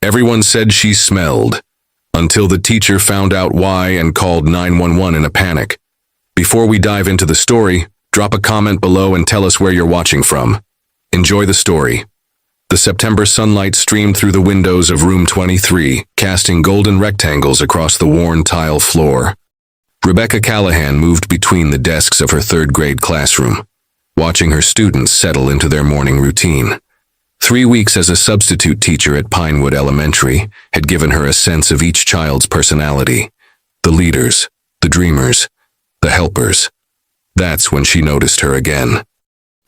Everyone said she smelled, until the teacher found out why and called 911 in a panic. Before we dive into the story, drop a comment below and tell us where you're watching from. Enjoy the story. The September sunlight streamed through the windows of room 23, casting golden rectangles across the worn tile floor. Rebecca Callahan moved between the desks of her third-grade classroom, watching her students settle into their morning routine. 3 weeks as a substitute teacher at Pinewood Elementary had given her a sense of each child's personality. The leaders, the dreamers, the helpers. That's when she noticed her again.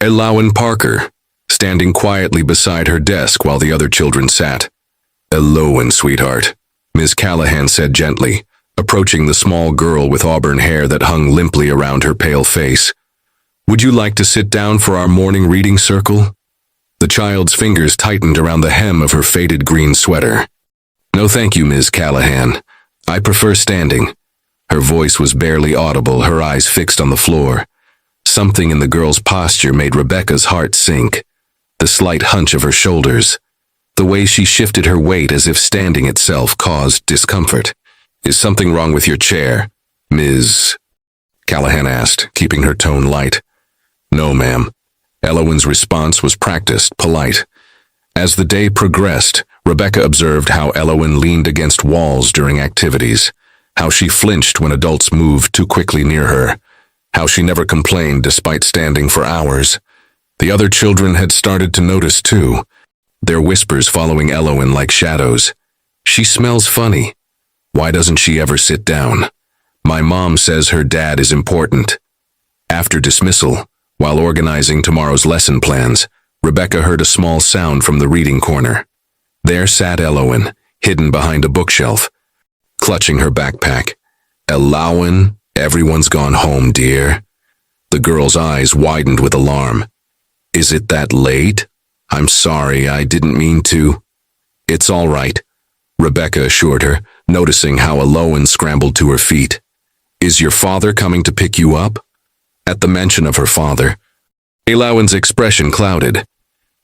Elowen Parker, standing quietly beside her desk while the other children sat. "Elowen, sweetheart," Ms. Callahan said gently, approaching the small girl with auburn hair that hung limply around her pale face. "Would you like to sit down for our morning reading circle?" The child's fingers tightened around the hem of her faded green sweater. "No thank you, Ms. Callahan. I prefer standing." Her voice was barely audible, her eyes fixed on the floor. Something in the girl's posture made Rebecca's heart sink. The slight hunch of her shoulders, the way she shifted her weight as if standing itself caused discomfort. "Is something wrong with your chair, Ms. Callahan asked, keeping her tone light. "No, ma'am." Elowen's response was practiced, polite. As the day progressed, Rebecca observed how Elowen leaned against walls during activities, how she flinched when adults moved too quickly near her, how she never complained despite standing for hours. The other children had started to notice too, their whispers following Elowen like shadows. "She smells funny. Why doesn't she ever sit down? My mom says her dad is important." After dismissal, while organizing tomorrow's lesson plans, Rebecca heard a small sound from the reading corner. There sat Elowen, hidden behind a bookshelf, clutching her backpack. "Elowen, everyone's gone home, dear." The girl's eyes widened with alarm. "Is it that late? I'm sorry, I didn't mean to." "It's all right," Rebecca assured her, noticing how Elowen scrambled to her feet. "Is your father coming to pick you up?" At the mention of her father, Elowen's expression clouded.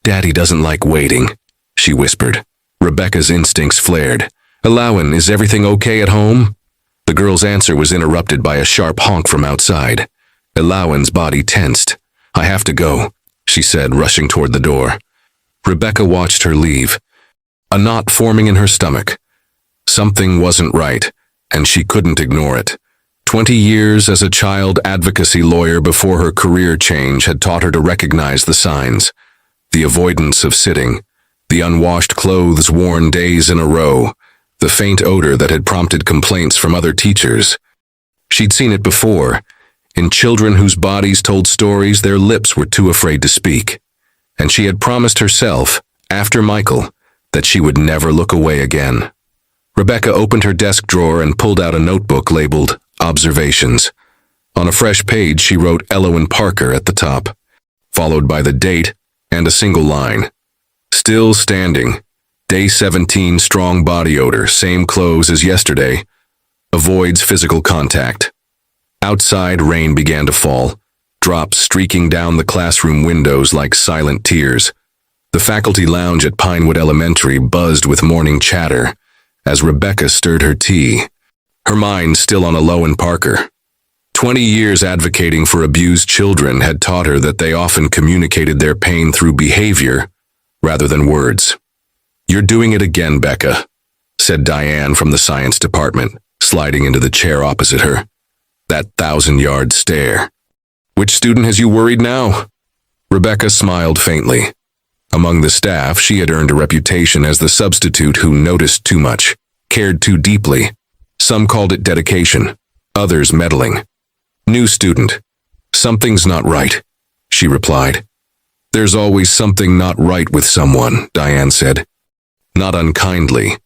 "Daddy doesn't like waiting," she whispered. Rebecca's instincts flared. "Elowen, is everything okay at home?" The girl's answer was interrupted by a sharp honk from outside. Elowen's body tensed. "I have to go," she said, rushing toward the door. Rebecca watched her leave, a knot forming in her stomach. Something wasn't right, and she couldn't ignore it. 20 years as a child advocacy lawyer before her career change had taught her to recognize the signs. The avoidance of sitting, the unwashed clothes worn days in a row, the faint odor that had prompted complaints from other teachers. She'd seen it before, in children whose bodies told stories their lips were too afraid to speak. And she had promised herself, after Michael, that she would never look away again. Rebecca opened her desk drawer and pulled out a notebook labeled Observations. On a fresh page, she wrote Elowen Parker at the top, followed by the date and a single line. "Still standing. Day 17, strong body odor, same clothes as yesterday. Avoids physical contact." Outside, rain began to fall, drops streaking down the classroom windows like silent tears. The faculty lounge at Pinewood Elementary buzzed with morning chatter as Rebecca stirred her tea, her mind still on Elowen Parker. 20 years advocating for abused children had taught her that they often communicated their pain through behavior rather than words. "You're doing it again, Becca," said Diane from the science department, sliding into the chair opposite her. "That 1,000-yard stare. Which student has you worried now?" Rebecca smiled faintly. Among the staff, she had earned a reputation as the substitute who noticed too much, cared too deeply. Some called it dedication, others meddling. "New student. Something's not right," she replied. "There's always something not right with someone," Diane said. Not unkindly.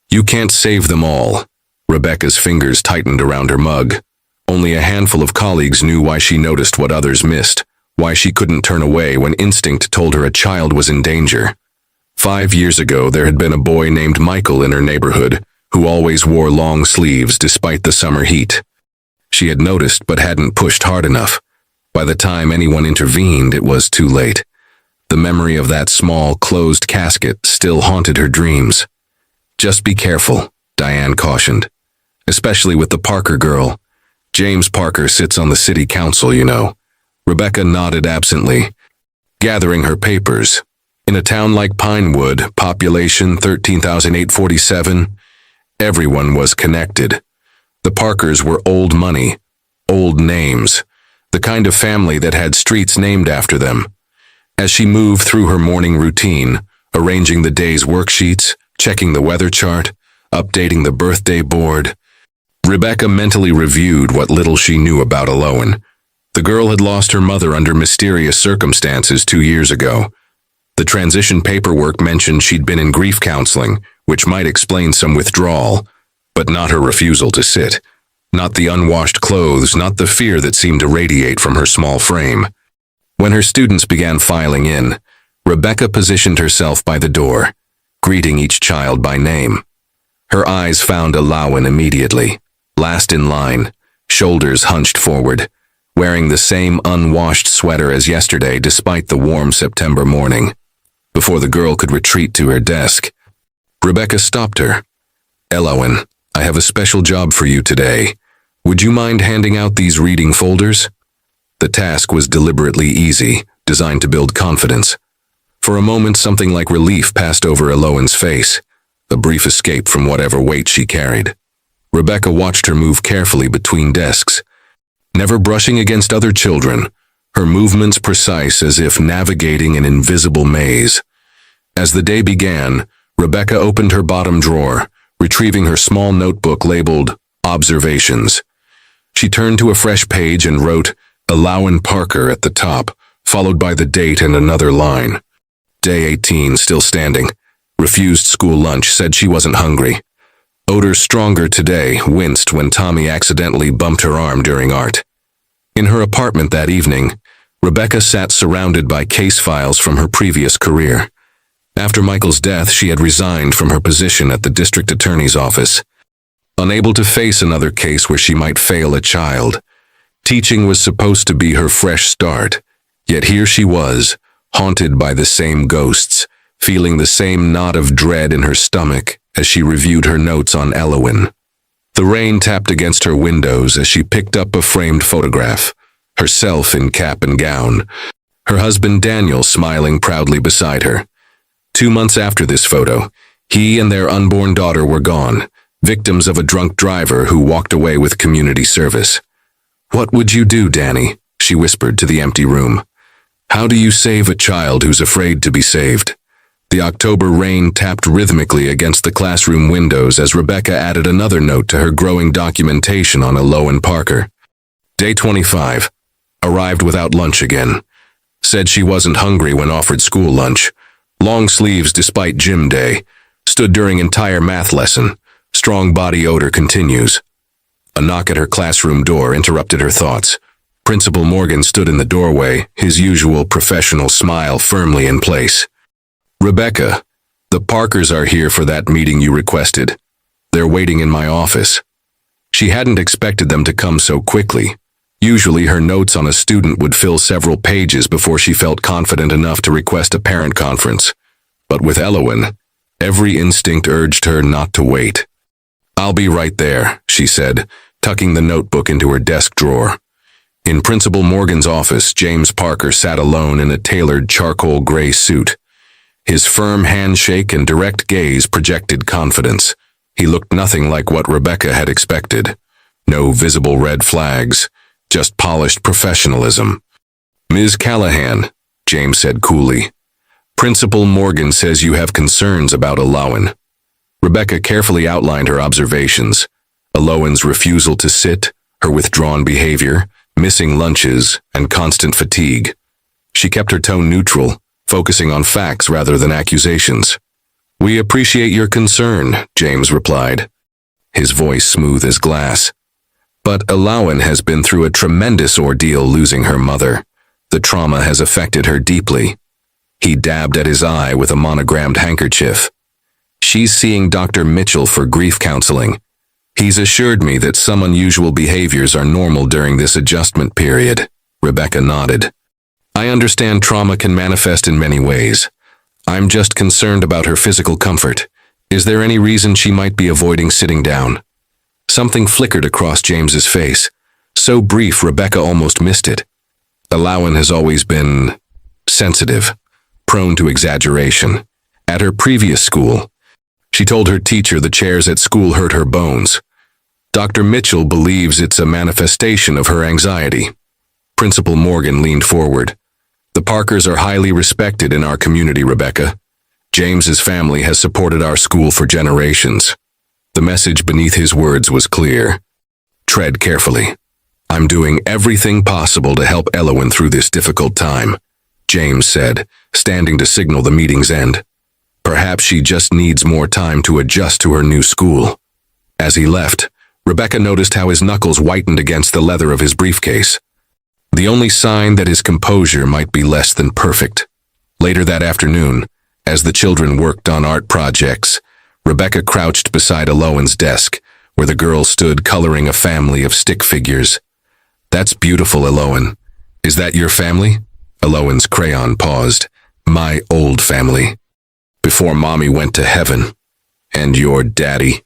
"You can't save them all." Rebecca's fingers tightened around her mug. Only a handful of colleagues knew why she noticed what others missed, why she couldn't turn away when instinct told her a child was in danger. 5 years ago, there had been a boy named Michael in her neighborhood who always wore long sleeves despite the summer heat. She had noticed but hadn't pushed hard enough. By the time anyone intervened, it was too late. The memory of that small, closed casket still haunted her dreams. Just be careful, Diane cautioned. Especially with the Parker girl. James Parker sits on the city council, you know. Rebecca nodded absently, gathering her papers. In a town like Pinewood, population 13,847, everyone was connected. The Parkers were old money, old names, the kind of family that had streets named after them. As she moved through her morning routine, arranging the day's worksheets, checking the weather chart, updating the birthday board, Rebecca mentally reviewed what little she knew about Aloan. The girl had lost her mother under mysterious circumstances 2 years ago. The transition paperwork mentioned she'd been in grief counseling, which might explain some withdrawal, but not her refusal to sit. Not the unwashed clothes, not the fear that seemed to radiate from her small frame. When her students began filing in, Rebecca positioned herself by the door, greeting each child by name. Her eyes found Aloan immediately, last in line, shoulders hunched forward, wearing the same unwashed sweater as yesterday despite the warm September morning. Before the girl could retreat to her desk, Rebecca stopped her. Aloan, I have a special job for you today. Would you mind handing out these reading folders? The task was deliberately easy, designed to build confidence. For a moment, something like relief passed over Aloan's face, a brief escape from whatever weight she carried. Rebecca watched her move carefully between desks, never brushing against other children, her movements precise as if navigating an invisible maze. As the day began, Rebecca opened her bottom drawer, retrieving her small notebook labeled Observations. She turned to a fresh page and wrote Aloan Parker at the top, followed by the date and another line. Day 18, still standing. Refused school lunch, said she wasn't hungry. Odors stronger today, winced when Tommy accidentally bumped her arm during art. In her apartment that evening, Rebecca sat surrounded by case files from her previous career. After Michael's death, she had resigned from her position at the district attorney's office. Unable to face another case where she might fail a child, teaching was supposed to be her fresh start, yet here she was, haunted by the same ghosts, feeling the same knot of dread in her stomach as she reviewed her notes on Aloan. The rain tapped against her windows as she picked up a framed photograph, herself in cap and gown, her husband Daniel smiling proudly beside her. 2 months after this photo, he and their unborn daughter were gone, victims of a drunk driver who walked away with community service. "What would you do, Danny?" she whispered to the empty room. "How do you save a child who's afraid to be saved?" The October rain tapped rhythmically against the classroom windows as Rebecca added another note to her growing documentation on Aloan Parker. Day 25. Arrived without lunch again. Said she wasn't hungry when offered school lunch. Long sleeves despite gym day. Stood during entire math lesson. Strong body odor continues. A knock at her classroom door interrupted her thoughts. Principal Morgan stood in the doorway, his usual professional smile firmly in place. "Rebecca, the Parkers are here for that meeting you requested. They're waiting in my office." She hadn't expected them to come so quickly. Usually her notes on a student would fill several pages before she felt confident enough to request a parent conference. But with Aloan, every instinct urged her not to wait. "I'll be right there," she said, tucking the notebook into her desk drawer. In Principal Morgan's office, James Parker sat alone in a tailored charcoal gray suit. His firm handshake and direct gaze projected confidence. He looked nothing like what Rebecca had expected. No visible red flags, just polished professionalism. "Ms. Callahan," James said coolly, "Principal Morgan says you have concerns about Aloan." Rebecca carefully outlined her observations. Aloan's refusal to sit, her withdrawn behavior, missing lunches, and constant fatigue. She kept her tone neutral, focusing on facts rather than accusations. "We appreciate your concern," James replied, his voice smooth as glass. "But Aloan has been through a tremendous ordeal losing her mother. The trauma has affected her deeply." He dabbed at his eye with a monogrammed handkerchief. "She's seeing Dr. Mitchell for grief counseling. He's assured me that some unusual behaviors are normal during this adjustment period." Rebecca nodded. "I understand trauma can manifest in many ways. I'm just concerned about her physical comfort. Is there any reason she might be avoiding sitting down? Something flickered across James's face, so brief Rebecca almost missed it. Alowan has always been sensitive, prone to exaggeration. At her previous school, she told her teacher the chairs at school hurt her bones. Dr. Mitchell believes it's a manifestation of her anxiety. Principal Morgan leaned forward. The Parkers are highly respected in our community, Rebecca. James's family has supported our school for generations. The message beneath his words was clear. Tread carefully. I'm doing everything possible to help Alowan through this difficult time, James said, standing to signal the meeting's end. Perhaps she just needs more time to adjust to her new school. As he left, Rebecca noticed how his knuckles whitened against the leather of his briefcase. The only sign that his composure might be less than perfect. Later that afternoon, as the children worked on art projects, Rebecca crouched beside Alowan's desk, where the girl stood coloring a family of stick figures. That's beautiful, Alowan. Is that your family? Alowan's crayon paused. My old family. Before Mommy went to heaven. And your daddy.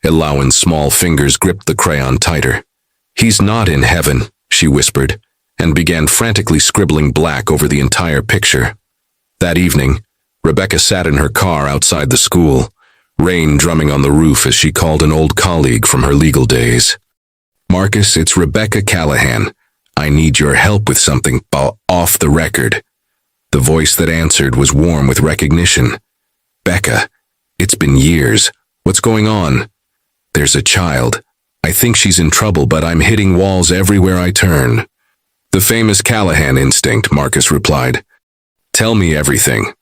Alowan's small fingers gripped the crayon tighter. He's not in heaven, she whispered, and began frantically scribbling black over the entire picture. That evening, Rebecca sat in her car outside the school, rain drumming on the roof as she called an old colleague from her legal days. Marcus, it's Rebecca Callahan. I need your help with something off the record. The voice that answered was warm with recognition. Becca, it's been years. What's going on? There's a child. I think she's in trouble, but I'm hitting walls everywhere I turn. The famous Callahan instinct, Marcus replied. Tell me everything.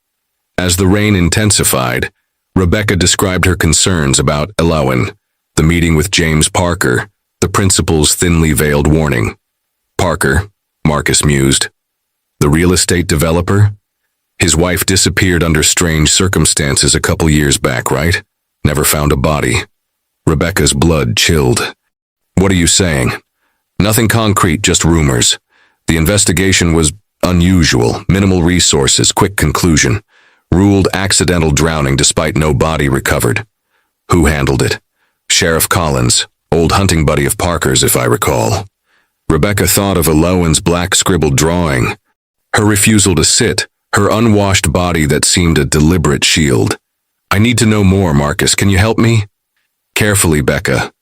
As the rain intensified, Rebecca described her concerns about Alowan, the meeting with James Parker, the principal's thinly veiled warning. Parker, Marcus mused. The real estate developer? His wife disappeared under strange circumstances a couple years back, right? Never found a body. Rebecca's blood chilled. What are you saying? Nothing concrete, just rumors. The investigation was unusual, minimal resources, quick conclusion. Ruled accidental drowning despite no body recovered. Who handled it? Sheriff Collins, old hunting buddy of Parker's, if I recall. Rebecca thought of Alowan's black scribbled drawing. Her refusal to sit, her unwashed body that seemed a deliberate shield. I need to know more, Marcus. Can you help me? Carefully, Becca.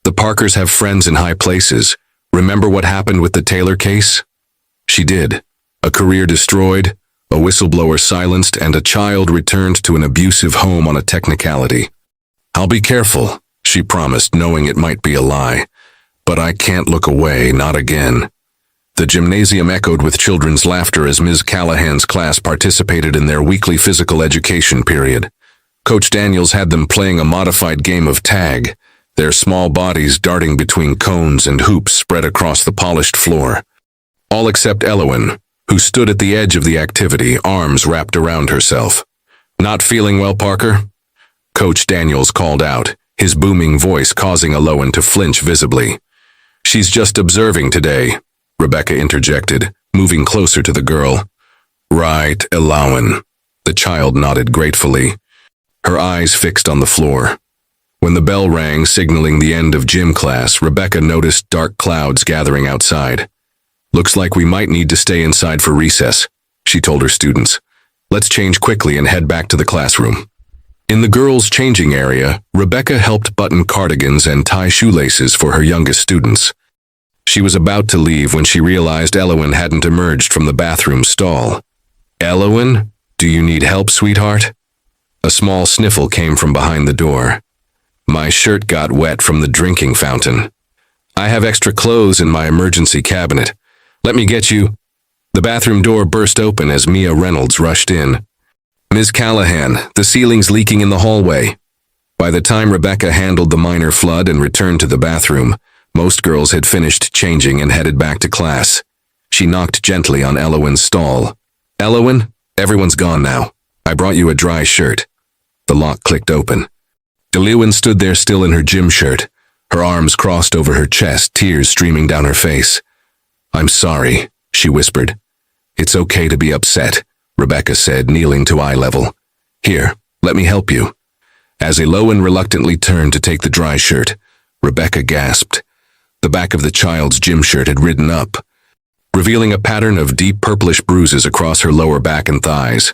The Parkers have friends in high places. Remember what happened with the Taylor case? She did. A career destroyed, a whistleblower silenced, and a child returned to an abusive home on a technicality. I'll be careful, she promised, knowing it might be a lie. But I can't look away, not again. The gymnasium echoed with children's laughter as Ms. Callahan's class participated in their weekly physical education period. Coach Daniels had them playing a modified game of tag, their small bodies darting between cones and hoops spread across the polished floor. All except Alowan, who stood at the edge of the activity, arms wrapped around herself. Not feeling well, Parker? Coach Daniels called out, his booming voice causing Alowan to flinch visibly. She's just observing today, Rebecca interjected, moving closer to the girl. Right, Alowan. The child nodded gratefully, her eyes fixed on the floor. When the bell rang, signaling the end of gym class, Rebecca noticed dark clouds gathering outside. Looks like we might need to stay inside for recess, she told her students. Let's change quickly and head back to the classroom. In the girls' changing area, Rebecca helped button cardigans and tie shoelaces for her youngest students. She was about to leave when she realized Alowan hadn't emerged from the bathroom stall. Alowan, do you need help, sweetheart? A small sniffle came from behind the door. My shirt got wet from the drinking fountain. I have extra clothes in my emergency cabinet. Let me get you. The bathroom door burst open as Mia Reynolds rushed in. Ms. Callahan, the ceiling's leaking in the hallway. By the time Rebecca handled the minor flood and returned to the bathroom, most girls had finished changing and headed back to class. She knocked gently on Alowan's stall. Alowan, everyone's gone now. I brought you a dry shirt. The lock clicked open. Alowan stood there still in her gym shirt, her arms crossed over her chest, tears streaming down her face. I'm sorry, she whispered. It's okay to be upset, Rebecca said, kneeling to eye level. Here, let me help you. As Elowen reluctantly turned to take the dry shirt, Rebecca gasped. The back of the child's gym shirt had ridden up, revealing a pattern of deep purplish bruises across her lower back and thighs,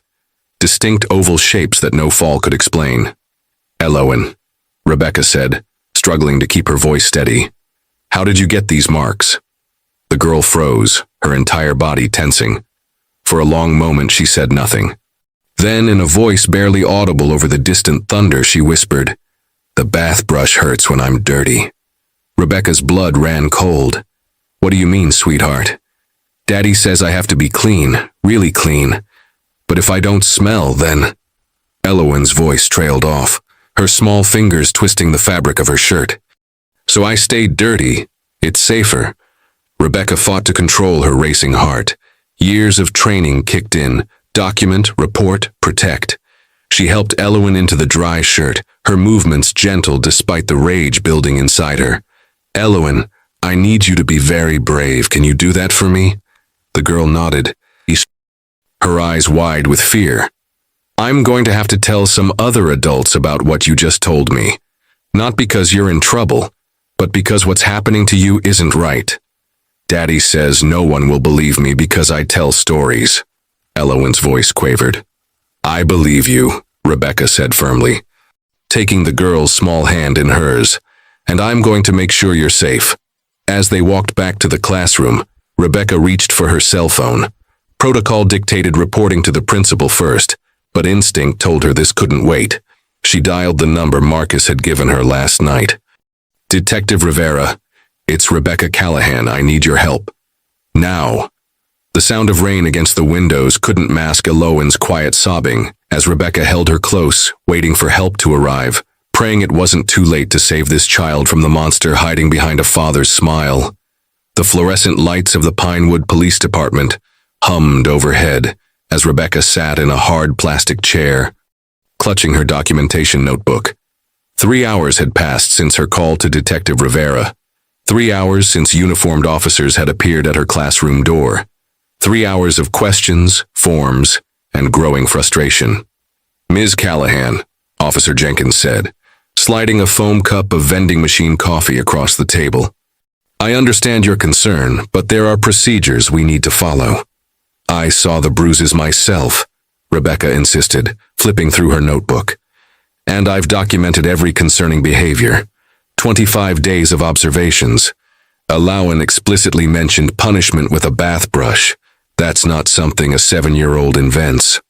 distinct oval shapes that no fall could explain. "Elowen," Rebecca said, struggling to keep her voice steady. "How did you get these marks?" The girl froze, her entire body tensing. For a long moment she said nothing. Then, in a voice barely audible over the distant thunder, she whispered, "The bath brush hurts when I'm dirty." Rebecca's blood ran cold. "What do you mean, sweetheart?" "Daddy says I have to be clean, really clean. But if I don't smell, then—" Elowen's voice trailed off, her small fingers twisting the fabric of her shirt. "So I stayed dirty. It's safer." Rebecca fought to control her racing heart. Years of training kicked in. Document, report, protect. She helped Elowen into the dry shirt, her movements gentle despite the rage building inside her. "Elowen, I need you to be very brave. Can you do that for me?" The girl nodded, her eyes wide with fear. "I'm going to have to tell some other adults about what you just told me. Not because you're in trouble, but because what's happening to you isn't right. Daddy says no one will believe me because I tell stories." Elowen's voice quavered. "I believe you," Rebecca said firmly, taking the girl's small hand in hers, "and I'm going to make sure you're safe." As they walked back to the classroom, Rebecca reached for her cell phone. Protocol dictated reporting to the principal first, but instinct told her this couldn't wait. She dialed the number Marcus had given her last night. "Detective Rivera, it's Rebecca Callahan. I need your help. Now." The sound of rain against the windows couldn't mask Elowen's quiet sobbing as Rebecca held her close, waiting for help to arrive, praying it wasn't too late to save this child from the monster hiding behind a father's smile. The fluorescent lights of the Pinewood Police Department hummed overhead as Rebecca sat in a hard plastic chair, clutching her documentation notebook. 3 hours had passed since her call to Detective Rivera. 3 hours since uniformed officers had appeared at her classroom door. 3 hours of questions, forms, and growing frustration. "Ms. Callahan," Officer Jenkins said, sliding a foam cup of vending machine coffee across the table. "I understand your concern, but there are procedures we need to follow." "I saw the bruises myself," Rebecca insisted, flipping through her notebook. "And I've documented every concerning behavior. 25 days of observations. Elowen explicitly mentioned punishment with a bath brush. That's not something a 7-year-old invents."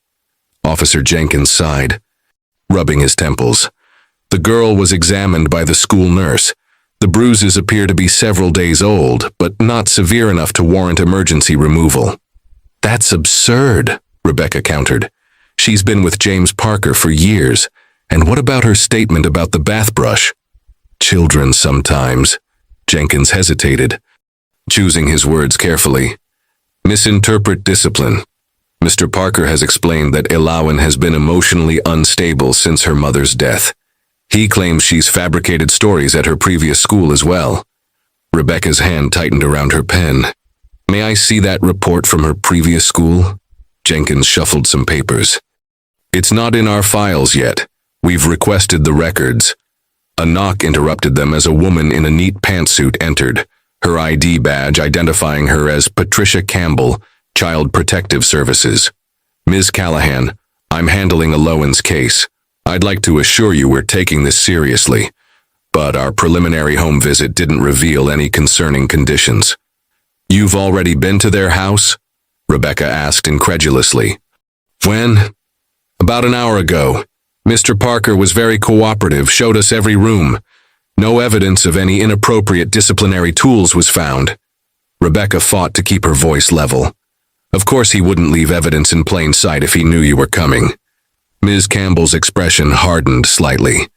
Officer Jenkins sighed, rubbing his temples. The girl was examined by the school nurse. The bruises appear to be several days old, but not severe enough to warrant emergency removal. "That's absurd," Rebecca countered. "She's been with James Parker for years. And what about her statement about the bath brush?" "Children sometimes," Jenkins hesitated, choosing his words carefully, "misinterpret discipline. Mr. Parker has explained that Elowen has been emotionally unstable since her mother's death. He claims she's fabricated stories at her previous school as well." Rebecca's hand tightened around her pen. "May I see that report from her previous school?" Jenkins shuffled some papers. "It's not in our files yet. We've requested the records." A knock interrupted them as a woman in a neat pantsuit entered, her ID badge identifying her as Patricia Campbell, Child Protective Services. "Ms. Callahan, I'm handling Elowen's case. I'd like to assure you we're taking this seriously, but our preliminary home visit didn't reveal any concerning conditions." "You've already been to their house?" Rebecca asked incredulously. "When?" "About an hour ago. Mr. Parker was very cooperative, showed us every room. No evidence of any inappropriate disciplinary tools was found." Rebecca fought to keep her voice level. "Of course he wouldn't leave evidence in plain sight if he knew you were coming." Ms. Campbell's expression hardened slightly.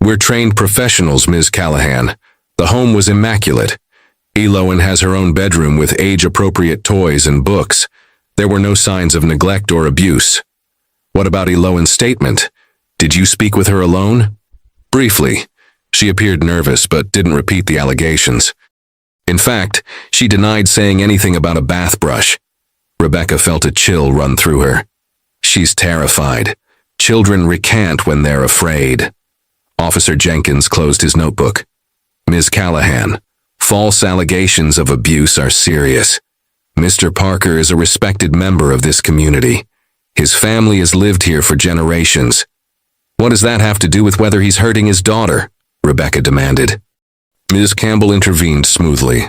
"We're trained professionals, Ms. Callahan. The home was immaculate. Elowen has her own bedroom with age-appropriate toys and books. There were no signs of neglect or abuse." "What about Elowen's statement? Did you speak with her alone?" "Briefly. She appeared nervous but didn't repeat the allegations. In fact, she denied saying anything about a bath brush." Rebecca felt a chill run through her. "She's terrified. Children recant when they're afraid." Officer Jenkins closed his notebook. Ms. Callahan, false allegations of abuse are serious. Mr. Parker is a respected member of this community. His family has lived here for generations. What does that have to do with whether he's hurting his daughter? Rebecca demanded. Ms. Campbell intervened smoothly.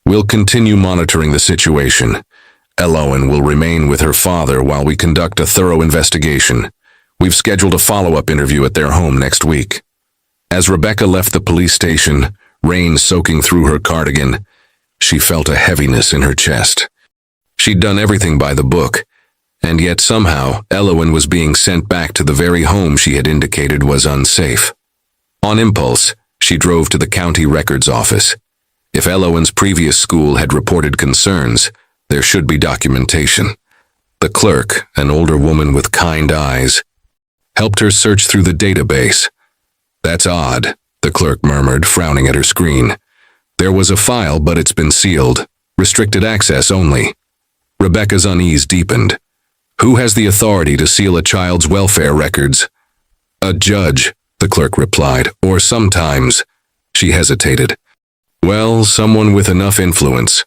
We'll continue monitoring the situation. Elowen will remain with her father while we conduct a thorough investigation. We've scheduled a follow-up interview at their home next week. As Rebecca left the police station, rain soaking through her cardigan, she felt a heaviness in her chest. She'd done everything by the book, and yet somehow Elowen was being sent back to the very home she had indicated was unsafe. On impulse, she drove to the county records office. If Elowen's previous school had reported concerns, there should be documentation. The clerk, an older woman with kind eyes, helped her search through the database. That's odd, the clerk murmured, frowning at her screen. There was a file, but it's been sealed. Restricted access only. Rebecca's unease deepened. Who has the authority to seal a child's welfare records? A judge, the clerk replied, or sometimes. She hesitated. Well, someone with enough influence.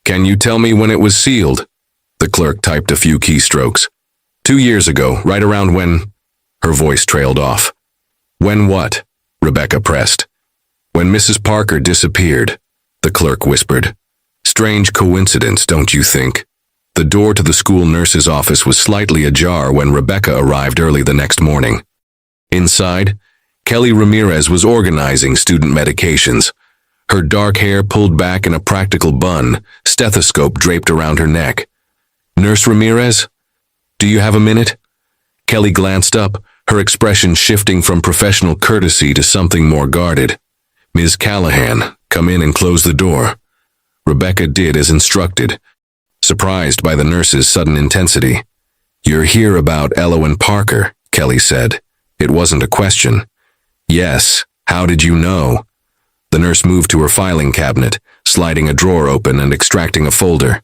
Can you tell me when it was sealed? The clerk typed a few keystrokes. 2 years ago, right around when... Her voice trailed off. When what? Rebecca pressed. When Mrs. Parker disappeared, the clerk whispered. Strange coincidence, don't you think? The door to the school nurse's office was slightly ajar when Rebecca arrived early the next morning. Inside, Kelly Ramirez was organizing student medications. Her dark hair pulled back in a practical bun, stethoscope draped around her neck. Nurse Ramirez? Do you have a minute? Kelly glanced up, her expression shifting from professional courtesy to something more guarded. Ms. Callahan, come in and close the door. Rebecca did as instructed, surprised by the nurse's sudden intensity. You're here about Elowen Parker, Kelly said. It wasn't a question. Yes, how did you know? The nurse moved to her filing cabinet, sliding a drawer open and extracting a folder.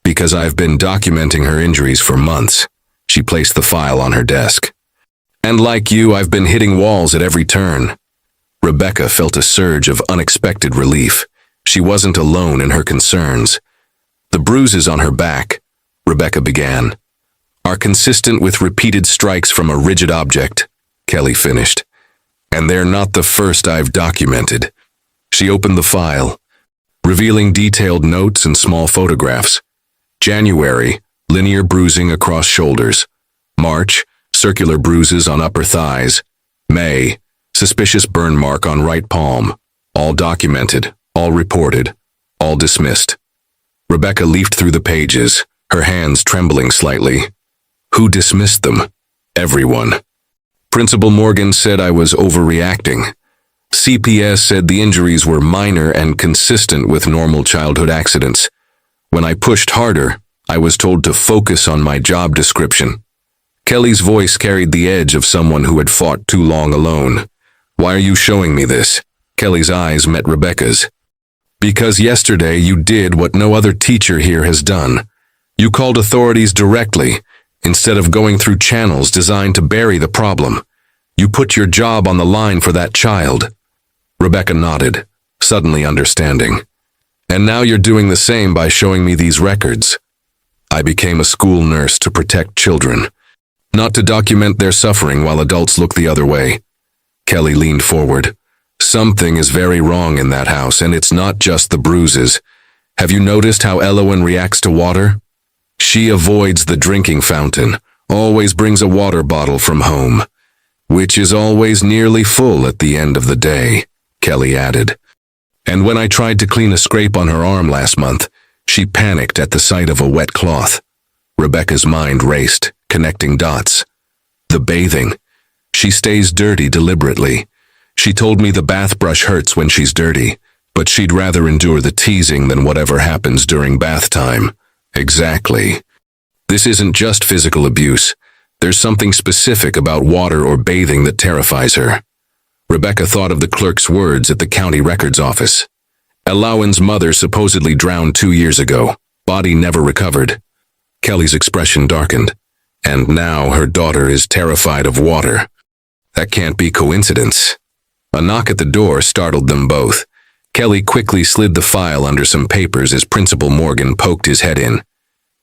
Because I've been documenting her injuries for months. She placed the file on her desk. And like you, I've been hitting walls at every turn. Rebecca felt a surge of unexpected relief. She wasn't alone in her concerns. The bruises on her back, Rebecca began, are consistent with repeated strikes from a rigid object, Kelly finished. And they're not the first I've documented. She opened the file, revealing detailed notes and small photographs. January, linear bruising across shoulders. March, circular bruises on upper thighs. May, suspicious burn mark on right palm. All documented, all reported, all dismissed. Rebecca leafed through the pages, her hands trembling slightly. Who dismissed them? Everyone. Principal Morgan said I was overreacting. CPS said the injuries were minor and consistent with normal childhood accidents. When I pushed harder, I was told to focus on my job description. Kelly's voice carried the edge of someone who had fought too long alone. Why are you showing me this? Kelly's eyes met Rebecca's. Because yesterday you did what no other teacher here has done. You called authorities directly, instead of going through channels designed to bury the problem. You put your job on the line for that child. Rebecca nodded, suddenly understanding. And now you're doing the same by showing me these records. I became a school nurse to protect children, not to document their suffering while adults look the other way. Kelly leaned forward. Something is very wrong in that house, and it's not just the bruises. Have you noticed how Elowen reacts to water? She avoids the drinking fountain, always brings a water bottle from home, which is always nearly full at the end of the day, Kelly added. And when I tried to clean a scrape on her arm last month, she panicked at the sight of a wet cloth. Rebecca's mind raced, connecting dots. The bathing. She stays dirty deliberately. She told me the bath brush hurts when she's dirty, but she'd rather endure the teasing than whatever happens during bath time. Exactly. This isn't just physical abuse. There's something specific about water or bathing that terrifies her. Rebecca thought of the clerk's words at the county records office. Elowen's mother supposedly drowned 2 years ago. Body never recovered. Kelly's expression darkened. And now her daughter is terrified of water. That can't be coincidence. A knock at the door startled them both. Kelly quickly slid the file under some papers as Principal Morgan poked his head in.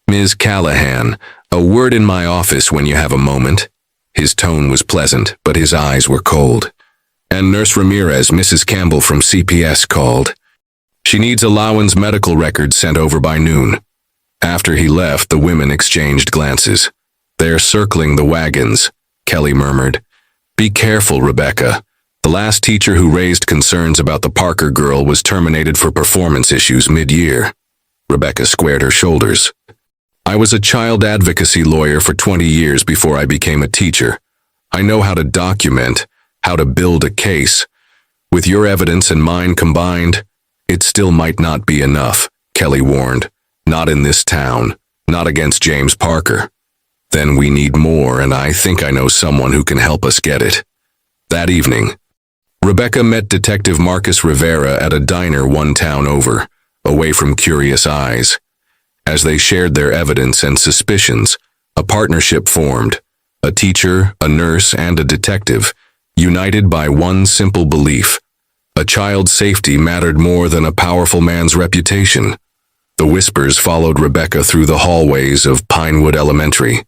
"Ms. Callahan, a word in my office when you have a moment." His tone was pleasant, but his eyes were cold. "And Nurse Ramirez, Mrs. Campbell from CPS called. She needs Alawan's medical records sent over by noon." After he left, the women exchanged glances. "They're circling the wagons," Kelly murmured. "Be careful, Rebecca. The last teacher who raised concerns about the Parker girl was terminated for performance issues mid-year." Rebecca squared her shoulders. "I was a child advocacy lawyer for 20 years before I became a teacher. I know how to document, how to build a case. With your evidence and mine combined, it still might not be enough," Kelly warned. "Not in this town, not against James Parker. Then we need more, and I think I know someone who can help us get it." That evening, Rebecca met Detective Marcus Rivera at a diner one town over, away from curious eyes. As they shared their evidence and suspicions, a partnership formed. A teacher, a nurse, and a detective, united by one simple belief. A child's safety mattered more than a powerful man's reputation. The whispers followed Rebecca through the hallways of Pinewood Elementary.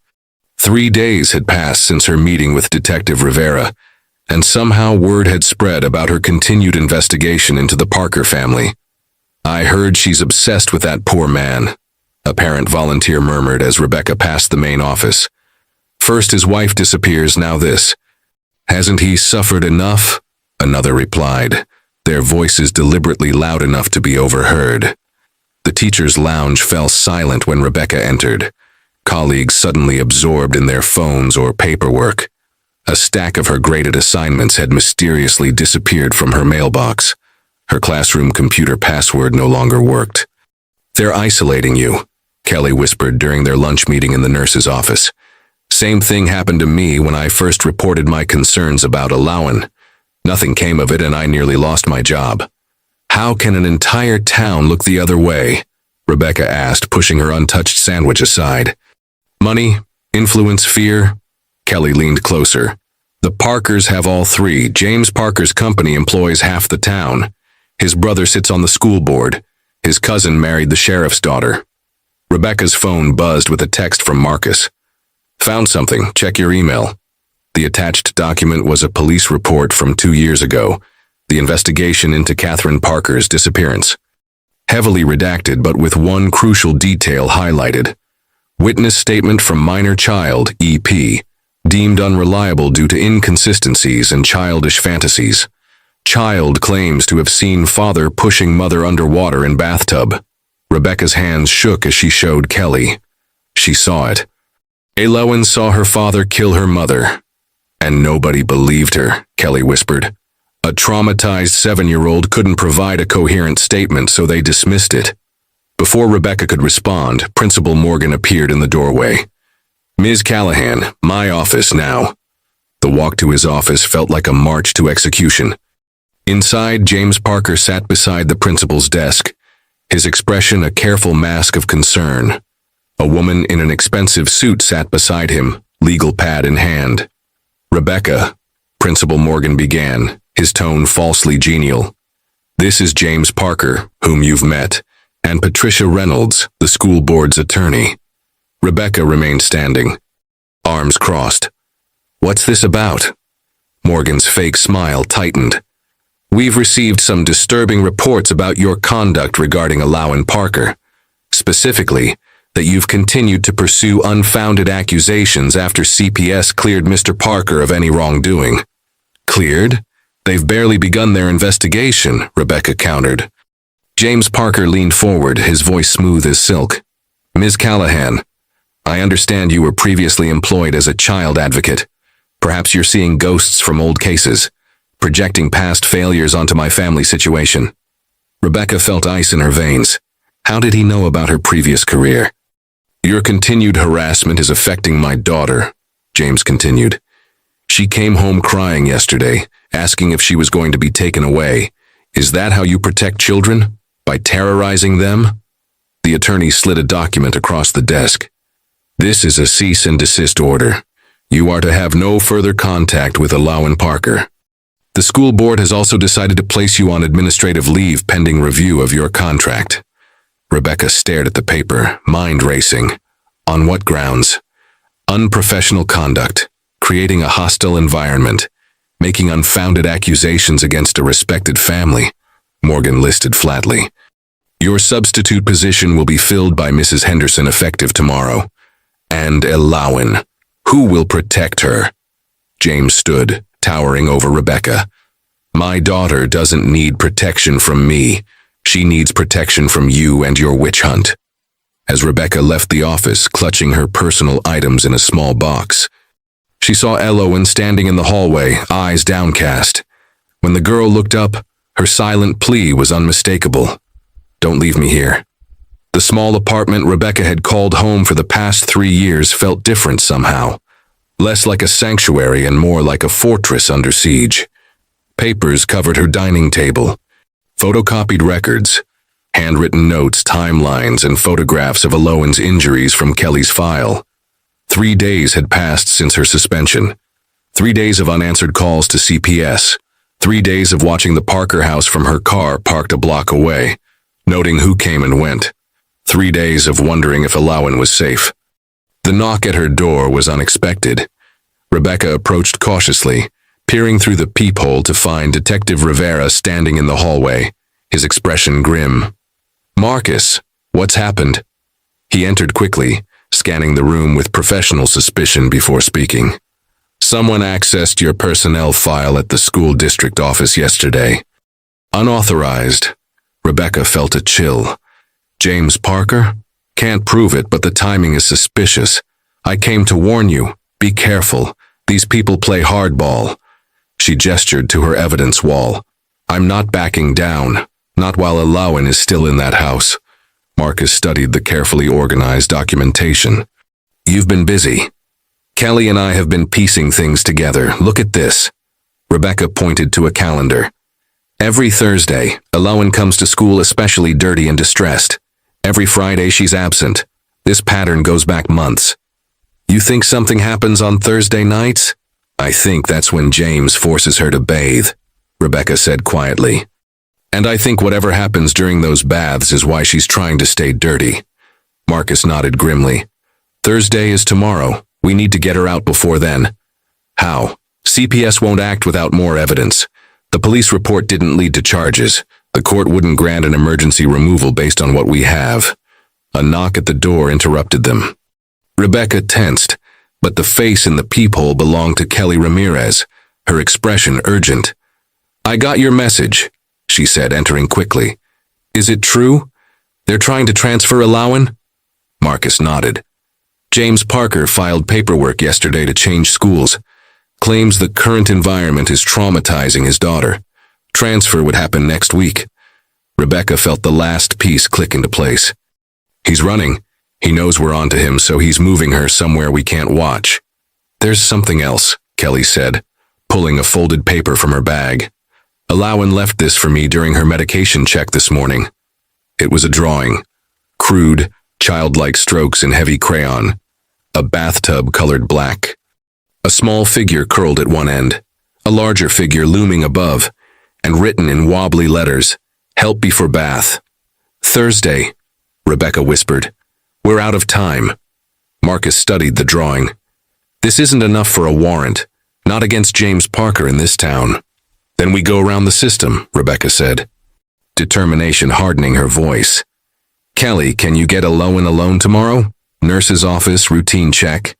3 days had passed since her meeting with Detective Rivera, and somehow word had spread about her continued investigation into the Parker family. "I heard she's obsessed with that poor man," a parent volunteer murmured as Rebecca passed the main office. "First his wife disappears, now this. Hasn't he suffered enough?" Another replied, their voices deliberately loud enough to be overheard. The teacher's lounge fell silent when Rebecca entered, colleagues suddenly absorbed in their phones or paperwork. A stack of her graded assignments had mysteriously disappeared from her mailbox. Her classroom computer password no longer worked. "They're isolating you," Kelly whispered during their lunch meeting in the nurse's office. "Same thing happened to me when I first reported my concerns about Alawan. Nothing came of it and I nearly lost my job." "How can an entire town look the other way?" Rebecca asked, pushing her untouched sandwich aside. "Money, influence, fear?" Kelly leaned closer. "The Parkers have all three. James Parker's company employs half the town. His brother sits on the school board. His cousin married the sheriff's daughter." Rebecca's phone buzzed with a text from Marcus. "Found something. Check your email." The attached document was a police report from 2 years ago, the investigation into Catherine Parker's disappearance. Heavily redacted, but with one crucial detail highlighted. "Witness statement from minor child, EP, deemed unreliable due to inconsistencies and childish fantasies. Child claims to have seen father pushing mother underwater in bathtub." Rebecca's hands shook as she showed Kelly. She saw it. "Alawan saw her father kill her mother. And nobody believed her," Kelly whispered. "A traumatized 7-year-old couldn't provide a coherent statement, so they dismissed it." Before Rebecca could respond, Principal Morgan appeared in the doorway. "Ms. Callahan, my office now." The walk to his office felt like a march to execution. Inside, James Parker sat beside the principal's desk, his expression a careful mask of concern. A woman in an expensive suit sat beside him, legal pad in hand. "Rebecca," Principal Morgan began, his tone falsely genial. "This is James Parker, whom you've met, and Patricia Reynolds, the school board's attorney." Rebecca remained standing, arms crossed. "What's this about?" Morgan's fake smile tightened. "We've received some disturbing reports about your conduct regarding Alawan Parker. Specifically, that you've continued to pursue unfounded accusations after CPS cleared Mr. Parker of any wrongdoing." "Cleared? They've barely begun their investigation," Rebecca countered. James Parker leaned forward, his voice smooth as silk. "Ms. Callahan, I understand you were previously employed as a child advocate. Perhaps you're seeing ghosts from old cases, projecting past failures onto my family situation." Rebecca felt ice in her veins. How did he know about her previous career? "Your continued harassment is affecting my daughter," James continued. "She came home crying yesterday, asking if she was going to be taken away. Is that how you protect children? By terrorizing them?" The attorney slid a document across the desk. "This is a cease and desist order. You are to have no further contact with Alawan Parker. The school board has also decided to place you on administrative leave pending review of your contract. Rebecca stared at the paper, mind racing. On what grounds? Unprofessional conduct, creating a hostile environment, making unfounded accusations against a respected family, Morgan listed flatly. Your substitute position will be filled by Mrs. Henderson effective tomorrow. And Alawan. Who will protect her? James stood, towering over Rebecca. My daughter doesn't need protection from me. She needs protection from you and your witch hunt. As Rebecca left the office, clutching her personal items in a small box, she saw Alawan standing in the hallway, eyes downcast. When the girl looked up, her silent plea was unmistakable. Don't leave me here. The small apartment Rebecca had called home for the past 3 years felt different somehow. Less like a sanctuary and more like a fortress under siege. Papers covered her dining table. Photocopied records, handwritten notes, timelines, and photographs of Alawan's injuries from Kelly's file. 3 days had passed since her suspension. 3 days of unanswered calls to CPS. 3 days of watching the Parker house from her car parked a block away, noting who came and went. 3 days of wondering if Alawan was safe. The knock at her door was unexpected. Rebecca approached cautiously, peering through the peephole to find Detective Rivera standing in the hallway, his expression grim. Marcus, what's happened? He entered quickly, scanning the room with professional suspicion before speaking. Someone accessed your personnel file at the school district office yesterday. Unauthorized. Rebecca felt a chill. James Parker? Can't prove it, but the timing is suspicious. I came to warn you. Be careful. These people play hardball. She gestured to her evidence wall. I'm not backing down. Not while Alawan is still in that house. Marcus studied the carefully organized documentation. You've been busy. Kelly and I have been piecing things together. Look at this. Rebecca pointed to a calendar. Every Thursday, Alawan comes to school especially dirty and distressed. Every Friday she's absent. This pattern goes back months. You think something happens on Thursday nights? I think that's when James forces her to bathe, Rebecca said quietly. And I think whatever happens during those baths is why she's trying to stay dirty. Marcus nodded grimly. Thursday is tomorrow. We need to get her out before then. How? CPS won't act without more evidence. The police report didn't lead to charges. The court wouldn't grant an emergency removal based on what we have. A knock at the door interrupted them. Rebecca tensed, but the face in the peephole belonged to Kelly Ramirez, her expression urgent. I got your message, she said, entering quickly. Is it true? They're trying to transfer Alawan? Marcus nodded. James Parker filed paperwork yesterday to change schools. Claims the current environment is traumatizing his daughter. Transfer would happen next week. Rebecca felt the last piece click into place. He's running. He knows we're onto him, so he's moving her somewhere we can't watch. There's something else, Kelly said, pulling a folded paper from her bag. Alawan left this for me during her medication check this morning. It was a drawing. Crude, childlike strokes in heavy crayon. A bathtub colored black. A small figure curled at one end. A larger figure looming above. And written in wobbly letters, help before bath. Thursday, Rebecca whispered. We're out of time. Marcus studied the drawing. This isn't enough for a warrant, not against James Parker in this town. Then we go around the system, Rebecca said, determination hardening her voice. Kelly, can you get Alawan alone tomorrow? Nurse's office, routine check.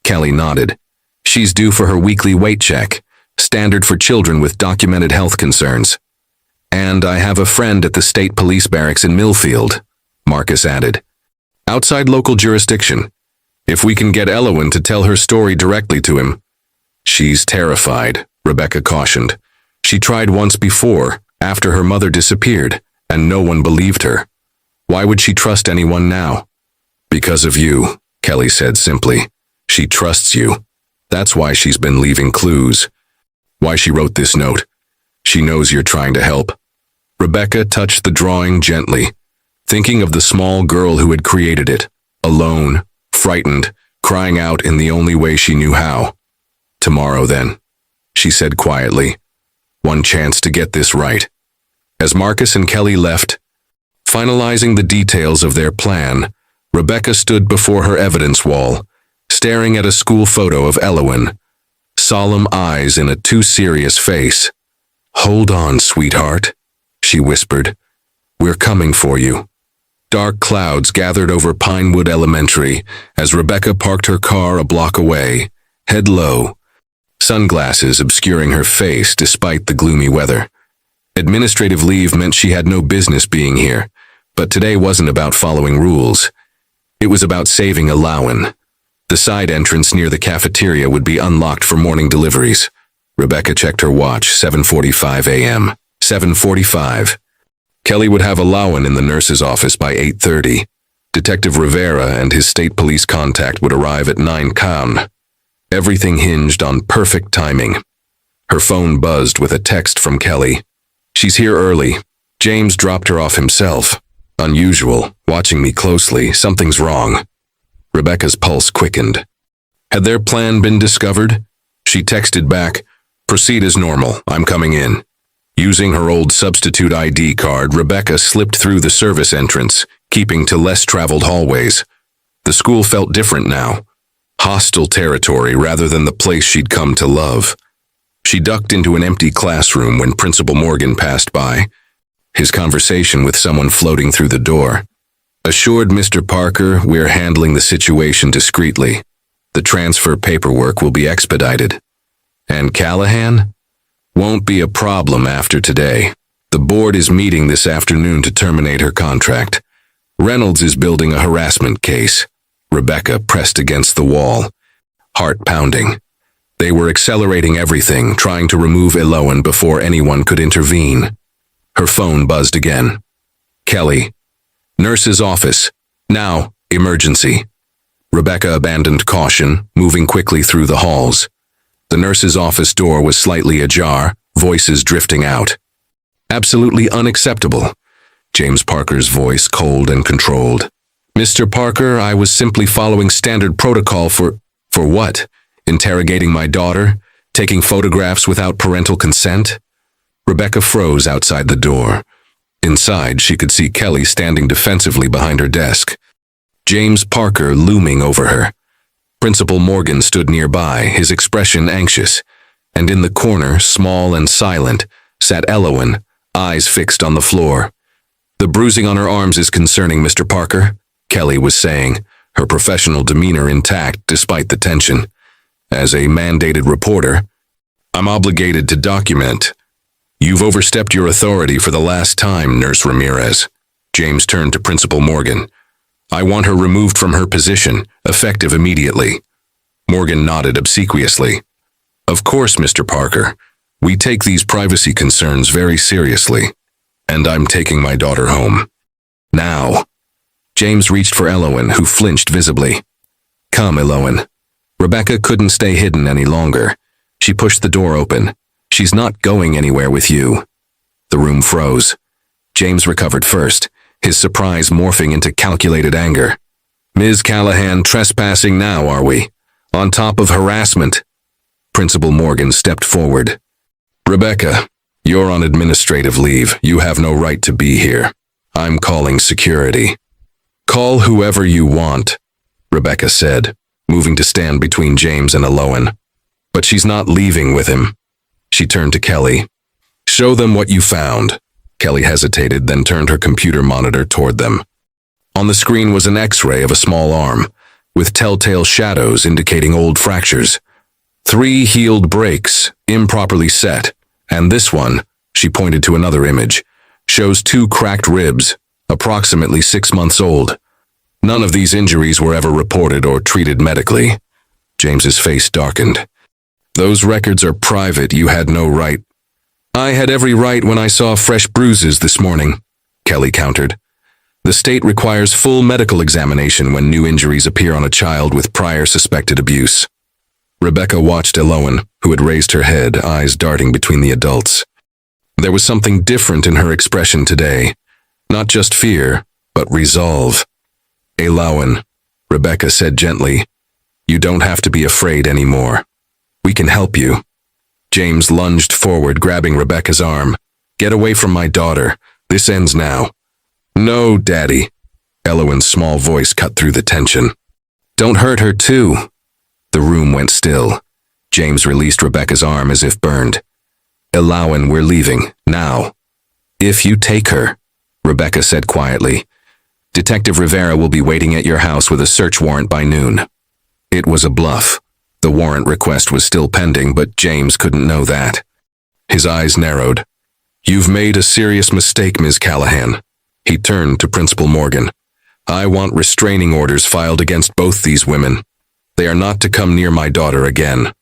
Kelly nodded. She's due for her weekly weight check. Standard for children with documented health concerns. And I have a friend at the state police barracks in Millfield, Marcus added. Outside local jurisdiction. If we can get Alawan to tell her story directly to him. She's terrified, Rebecca cautioned. She tried once before, after her mother disappeared, and no one believed her. Why would she trust anyone now? Because of you, Kelly said simply. She trusts you. That's why she's been leaving clues. Why she wrote this note. She knows you're trying to help. Rebecca touched the drawing gently, thinking of the small girl who had created it, alone, frightened, crying out in the only way she knew how. "Tomorrow, then," she said quietly. "One chance to get this right." As Marcus and Kelly left, finalizing the details of their plan, Rebecca stood before her evidence wall, staring at a school photo of Elowen, solemn eyes in a too serious face. "Hold on, sweetheart," she whispered. "We're coming for you." Dark clouds gathered over Pinewood Elementary as Rebecca parked her car a block away, head low, sunglasses obscuring her face despite the gloomy weather. Administrative leave meant she had no business being here, but today wasn't about following rules. It was about saving Elowen. The side entrance near the cafeteria would be unlocked for morning deliveries. Rebecca checked her watch, 7:45 a.m. 7:45. Kelly would have Elowen in the nurse's office by 8:30. Detective Rivera and his state police contact would arrive at 9 km. Everything hinged on perfect timing. Her phone buzzed with a text from Kelly. "She's here early. James dropped her off himself. Unusual, watching me closely, something's wrong." Rebecca's pulse quickened. Had their plan been discovered? She texted back, "Proceed as normal, I'm coming in." Using her old substitute ID card, Rebecca slipped through the service entrance, keeping to less traveled hallways. The school felt different now. Hostile territory rather than the place she'd come to love. She ducked into an empty classroom when Principal Morgan passed by, his conversation with someone floating through the door. "Assured Mr. Parker, we're handling the situation discreetly. The transfer paperwork will be expedited. And Callahan? Won't be a problem after today. The board is meeting this afternoon to terminate her contract. Reynolds is building a harassment case." Rebecca pressed against the wall, heart pounding. They were accelerating everything, trying to remove Elowen before anyone could intervene. Her phone buzzed again. "Kelly. Nurse's office. Now, emergency." Rebecca abandoned caution, moving quickly through the halls. The nurse's office door was slightly ajar, voices drifting out. "Absolutely unacceptable." James Parker's voice cold and controlled. "Mr. Parker, I was simply following standard protocol for what? Interrogating my daughter? Taking photographs without parental consent?" Rebecca froze outside the door. Inside, she could see Kelly standing defensively behind her desk, James Parker looming over her. Principal Morgan stood nearby, his expression anxious, and in the corner, small and silent, sat Elowen, eyes fixed on the floor. "The bruising on her arms is concerning, Mr. Parker," Kelly was saying, her professional demeanor intact despite the tension. "As a mandated reporter, I'm obligated to document." "You've overstepped your authority for the last time, Nurse Ramirez." James turned to Principal Morgan. "I want her removed from her position, effective immediately." Morgan nodded obsequiously. "Of course, Mr. Parker. We take these privacy concerns very seriously. And I'm taking my daughter home. Now." James reached for Elowen, who flinched visibly. "Come, Elowen." Rebecca couldn't stay hidden any longer. She pushed the door open. "She's not going anywhere with you." The room froze. James recovered first, his surprise morphing into calculated anger. "Ms. Callahan, trespassing now, are we? On top of harassment." Principal Morgan stepped forward. "Rebecca, you're on administrative leave. You have no right to be here. I'm calling security." "Call whoever you want," Rebecca said, moving to stand between James and Elowen. "But she's not leaving with him." She turned to Kelly. "Show them what you found." Kelly hesitated, then turned her computer monitor toward them. On the screen was an X-ray of a small arm, with telltale shadows indicating old fractures. 3 healed breaks, improperly set, and this one, she pointed to another image, shows 2 cracked ribs, approximately 6 months old. None of these injuries were ever reported or treated medically. James's face darkened. "Those records are private. You had no right." "I had every right when I saw fresh bruises this morning," Kelly countered. "The state requires full medical examination when new injuries appear on a child with prior suspected abuse." Rebecca watched Elowen, who had raised her head, eyes darting between the adults. There was something different in her expression today. Not just fear, but resolve. "Elowen," Rebecca said gently, You don't have to be afraid anymore. We can help you. James lunged forward, grabbing Rebecca's arm. Get away from my daughter. This ends now. No, Daddy. Elowen's small voice cut through the tension. Don't hurt her too. The room went still. James released Rebecca's arm as if burned. Elowen, we're leaving, now. If you take her, Rebecca said quietly. Detective Rivera will be waiting at your house with a search warrant by noon. It was a bluff. The warrant request was still pending, but James couldn't know that. His eyes narrowed. You've made a serious mistake, Ms. Callahan. He turned to Principal Morgan. I want restraining orders filed against both these women. They are not to come near my daughter again.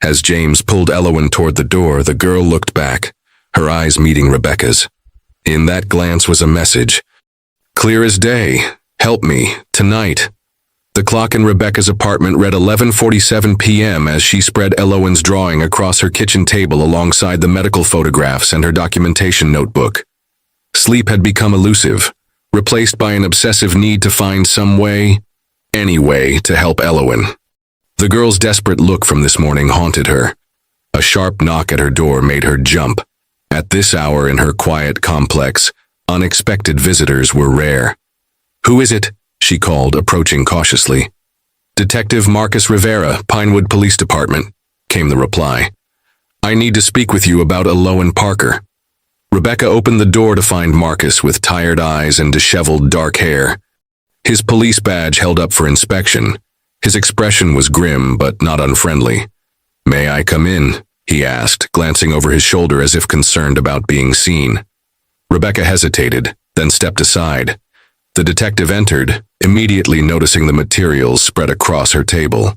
As James pulled Elowen toward the door, the girl looked back, her eyes meeting Rebecca's. In that glance was a message. Clear as day. Help me, tonight. The clock in Rebecca's apartment read 11:47 p.m. as she spread Elowen's drawing across her kitchen table alongside the medical photographs and her documentation notebook. Sleep had become elusive, replaced by an obsessive need to find some way, any way, to help Elowen. The girl's desperate look from this morning haunted her. A sharp knock at her door made her jump. At this hour in her quiet complex, unexpected visitors were rare. Who is it? She called, approaching cautiously. Detective Marcus Rivera, Pinewood Police Department, came the reply. I need to speak with you about Elowen Parker. Rebecca opened the door to find Marcus with tired eyes and disheveled dark hair. His police badge held up for inspection. His expression was grim but not unfriendly. May I come in? He asked, glancing over his shoulder as if concerned about being seen. Rebecca hesitated, then stepped aside. The detective entered, immediately noticing the materials spread across her table.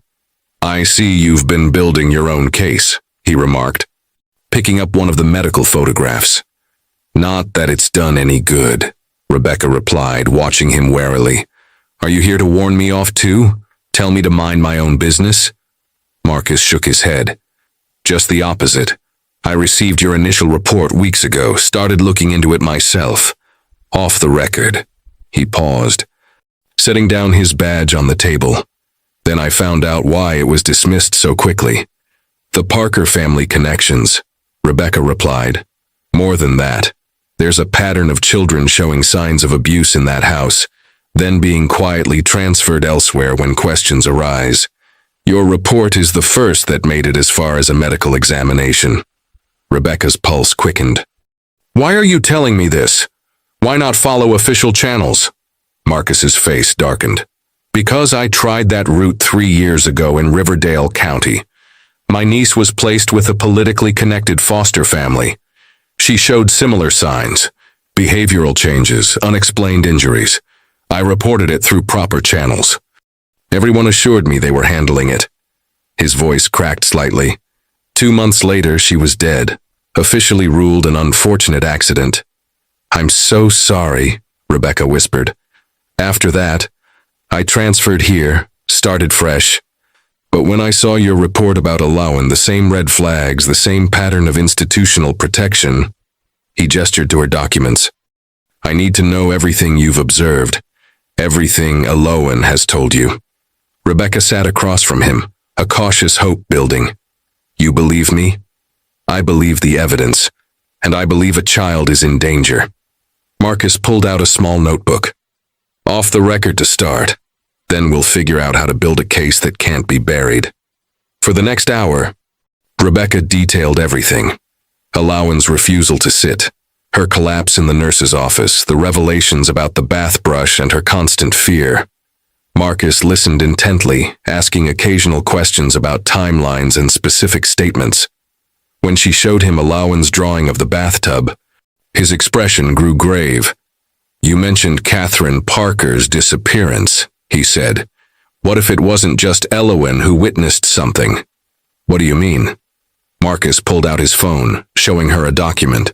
I see you've been building your own case, he remarked, picking up one of the medical photographs. Not that it's done any good, Rebecca replied, watching him warily. Are you here to warn me off too? Tell me to mind my own business? Marcus shook his head. Just the opposite. I received your initial report weeks ago, started looking into it myself. Off the record. He paused, setting down his badge on the table. Then I found out why it was dismissed so quickly. The Parker family connections, Rebecca replied. More than that, there's a pattern of children showing signs of abuse in that house, then being quietly transferred elsewhere when questions arise. Your report is the first that made it as far as a medical examination. Rebecca's pulse quickened. Why are you telling me this? Why not follow official channels? Marcus's face darkened. Because I tried that route 3 years ago in Riverdale County. My niece was placed with a politically connected foster family. She showed similar signs, behavioral changes, unexplained injuries. I reported it through proper channels. Everyone assured me they were handling it. His voice cracked slightly. 2 months later, she was dead, officially ruled an unfortunate accident. I'm so sorry, Rebecca whispered. After that, I transferred here, started fresh. But when I saw your report about Elowen, the same red flags, the same pattern of institutional protection, he gestured to her documents. I need to know everything you've observed, everything Elowen has told you. Rebecca sat across from him, a cautious hope building. You believe me? I believe the evidence, and I believe a child is in danger. Marcus pulled out a small notebook. Off the record to start. Then we'll figure out how to build a case that can't be buried. For the next hour, Rebecca detailed everything. Elowen's refusal to sit, her collapse in the nurse's office, the revelations about the bath brush and her constant fear. Marcus listened intently, asking occasional questions about timelines and specific statements. When she showed him Elowen's drawing of the bathtub, his expression grew grave. You mentioned Catherine Parker's disappearance, he said. What if it wasn't just Elowen who witnessed something? What do you mean? Marcus pulled out his phone, showing her a document.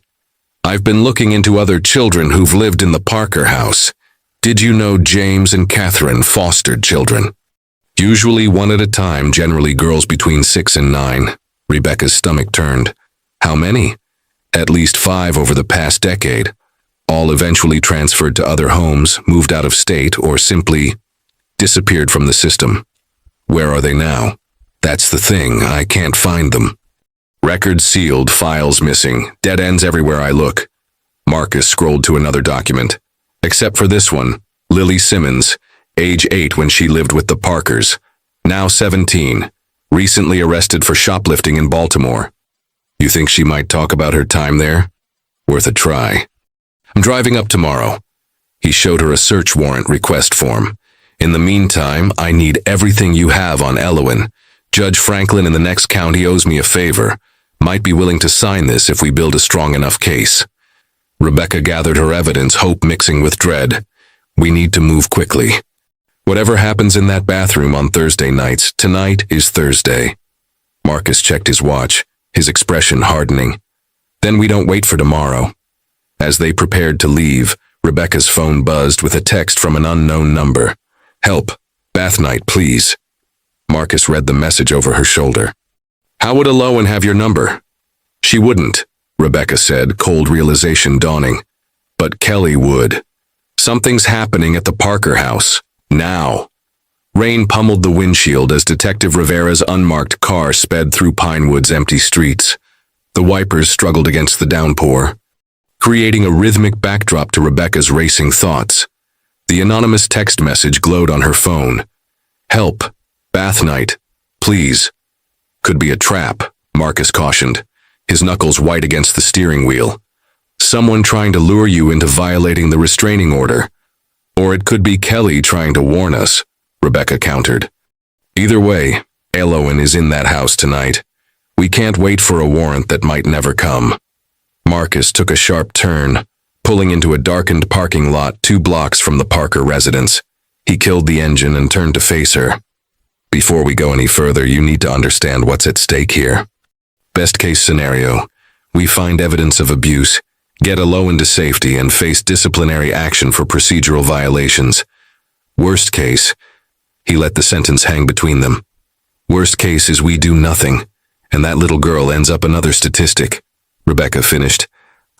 I've been looking into other children who've lived in the Parker house. Did you know James and Catherine fostered children? Usually one at a time, generally girls between 6 and 9. Rebecca's stomach turned. How many? At least 5 over the past decade. All eventually transferred to other homes, moved out of state, or simply disappeared from the system. Where are they now? That's the thing, I can't find them. Records sealed, files missing, dead ends everywhere I look. Marcus scrolled to another document. Except for this one, Lily Simmons, age 8 when she lived with the Parkers, now 17, recently arrested for shoplifting in Baltimore. You think she might talk about her time there? Worth a try. I'm driving up tomorrow. He showed her a search warrant request form. In the meantime, I need everything you have on Elowen. Judge Franklin in the next county owes me a favor. Might be willing to sign this if we build a strong enough case. Rebecca gathered her evidence, hope mixing with dread. We need to move quickly. Whatever happens in that bathroom on Thursday nights, tonight is Thursday. Marcus checked his watch, his expression hardening. Then we don't wait for tomorrow. As they prepared to leave, Rebecca's phone buzzed with a text from an unknown number. Help. Bath night, please. Marcus read the message over her shoulder. How would Elowen have your number? She wouldn't, Rebecca said, cold realization dawning. But Kelly would. Something's happening at the Parker house. Now. Rain pummeled the windshield as Detective Rivera's unmarked car sped through Pinewood's empty streets. The wipers struggled against the downpour, creating a rhythmic backdrop to Rebecca's racing thoughts. The anonymous text message glowed on her phone. Help. Bath night. Please. Could be a trap, Marcus cautioned, his knuckles white against the steering wheel. Someone trying to lure you into violating the restraining order. Or it could be Kelly trying to warn us, Rebecca countered. Either way, Elowen is in that house tonight. We can't wait for a warrant that might never come. Marcus took a sharp turn, pulling into a darkened parking lot 2 blocks from the Parker residence. He killed the engine and turned to face her. Before we go any further, you need to understand what's at stake here. Best case scenario, we find evidence of abuse, get Elowen to safety, and face disciplinary action for procedural violations. Worst case, he let the sentence hang between them. Worst case is we do nothing, and that little girl ends up another statistic, Rebecca finished.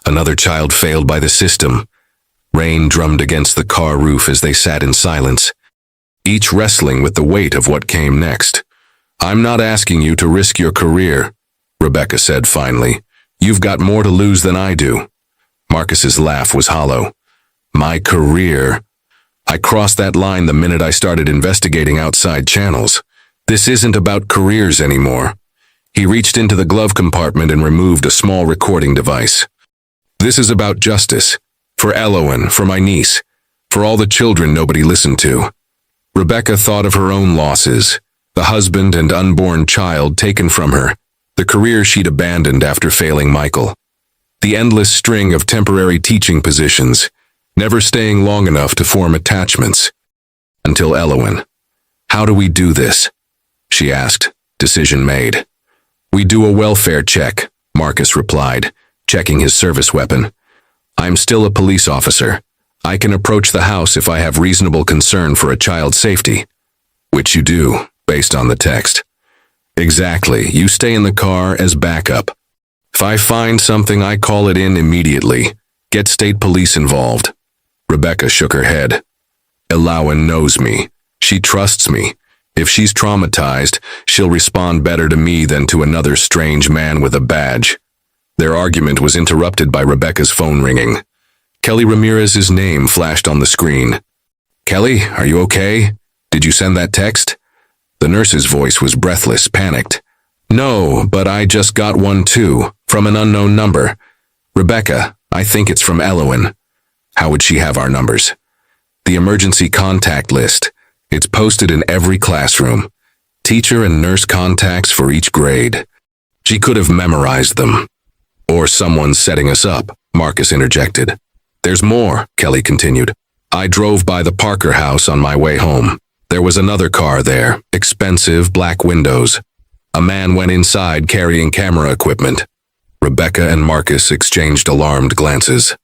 Another child failed by the system. Rain drummed against the car roof as they sat in silence, each wrestling with the weight of what came next. I'm not asking you to risk your career, Rebecca said finally. You've got more to lose than I do. Marcus's laugh was hollow. My career? I crossed that line the minute I started investigating outside channels. This isn't about careers anymore. He reached into the glove compartment and removed a small recording device. This is about justice. For Elowen, for my niece, for all the children nobody listened to. Rebecca thought of her own losses, the husband and unborn child taken from her, the career she'd abandoned after failing Michael, the endless string of temporary teaching positions, never staying long enough to form attachments. Until Elowen. How do we do this? She asked, decision made. We do a welfare check, Marcus replied, checking his service weapon. I'm still a police officer. I can approach the house if I have reasonable concern for a child's safety. Which you do, based on the text. Exactly, you stay in the car as backup. If I find something, I call it in immediately. Get state police involved. Rebecca shook her head. Elowen knows me. She trusts me. If she's traumatized, she'll respond better to me than to another strange man with a badge. Their argument was interrupted by Rebecca's phone ringing. Kelly Ramirez's name flashed on the screen. Kelly, are you okay? Did you send that text? The nurse's voice was breathless, panicked. No, but I just got one too, from an unknown number. Rebecca, I think it's from Elowen. How would she have our numbers? The emergency contact list. It's posted in every classroom. Teacher and nurse contacts for each grade. She could have memorized them. Or someone's setting us up, Marcus interjected. There's more, Kelly continued. I drove by the Parker house on my way home. There was another car there, expensive black windows. A man went inside carrying camera equipment. Rebecca and Marcus exchanged alarmed glances.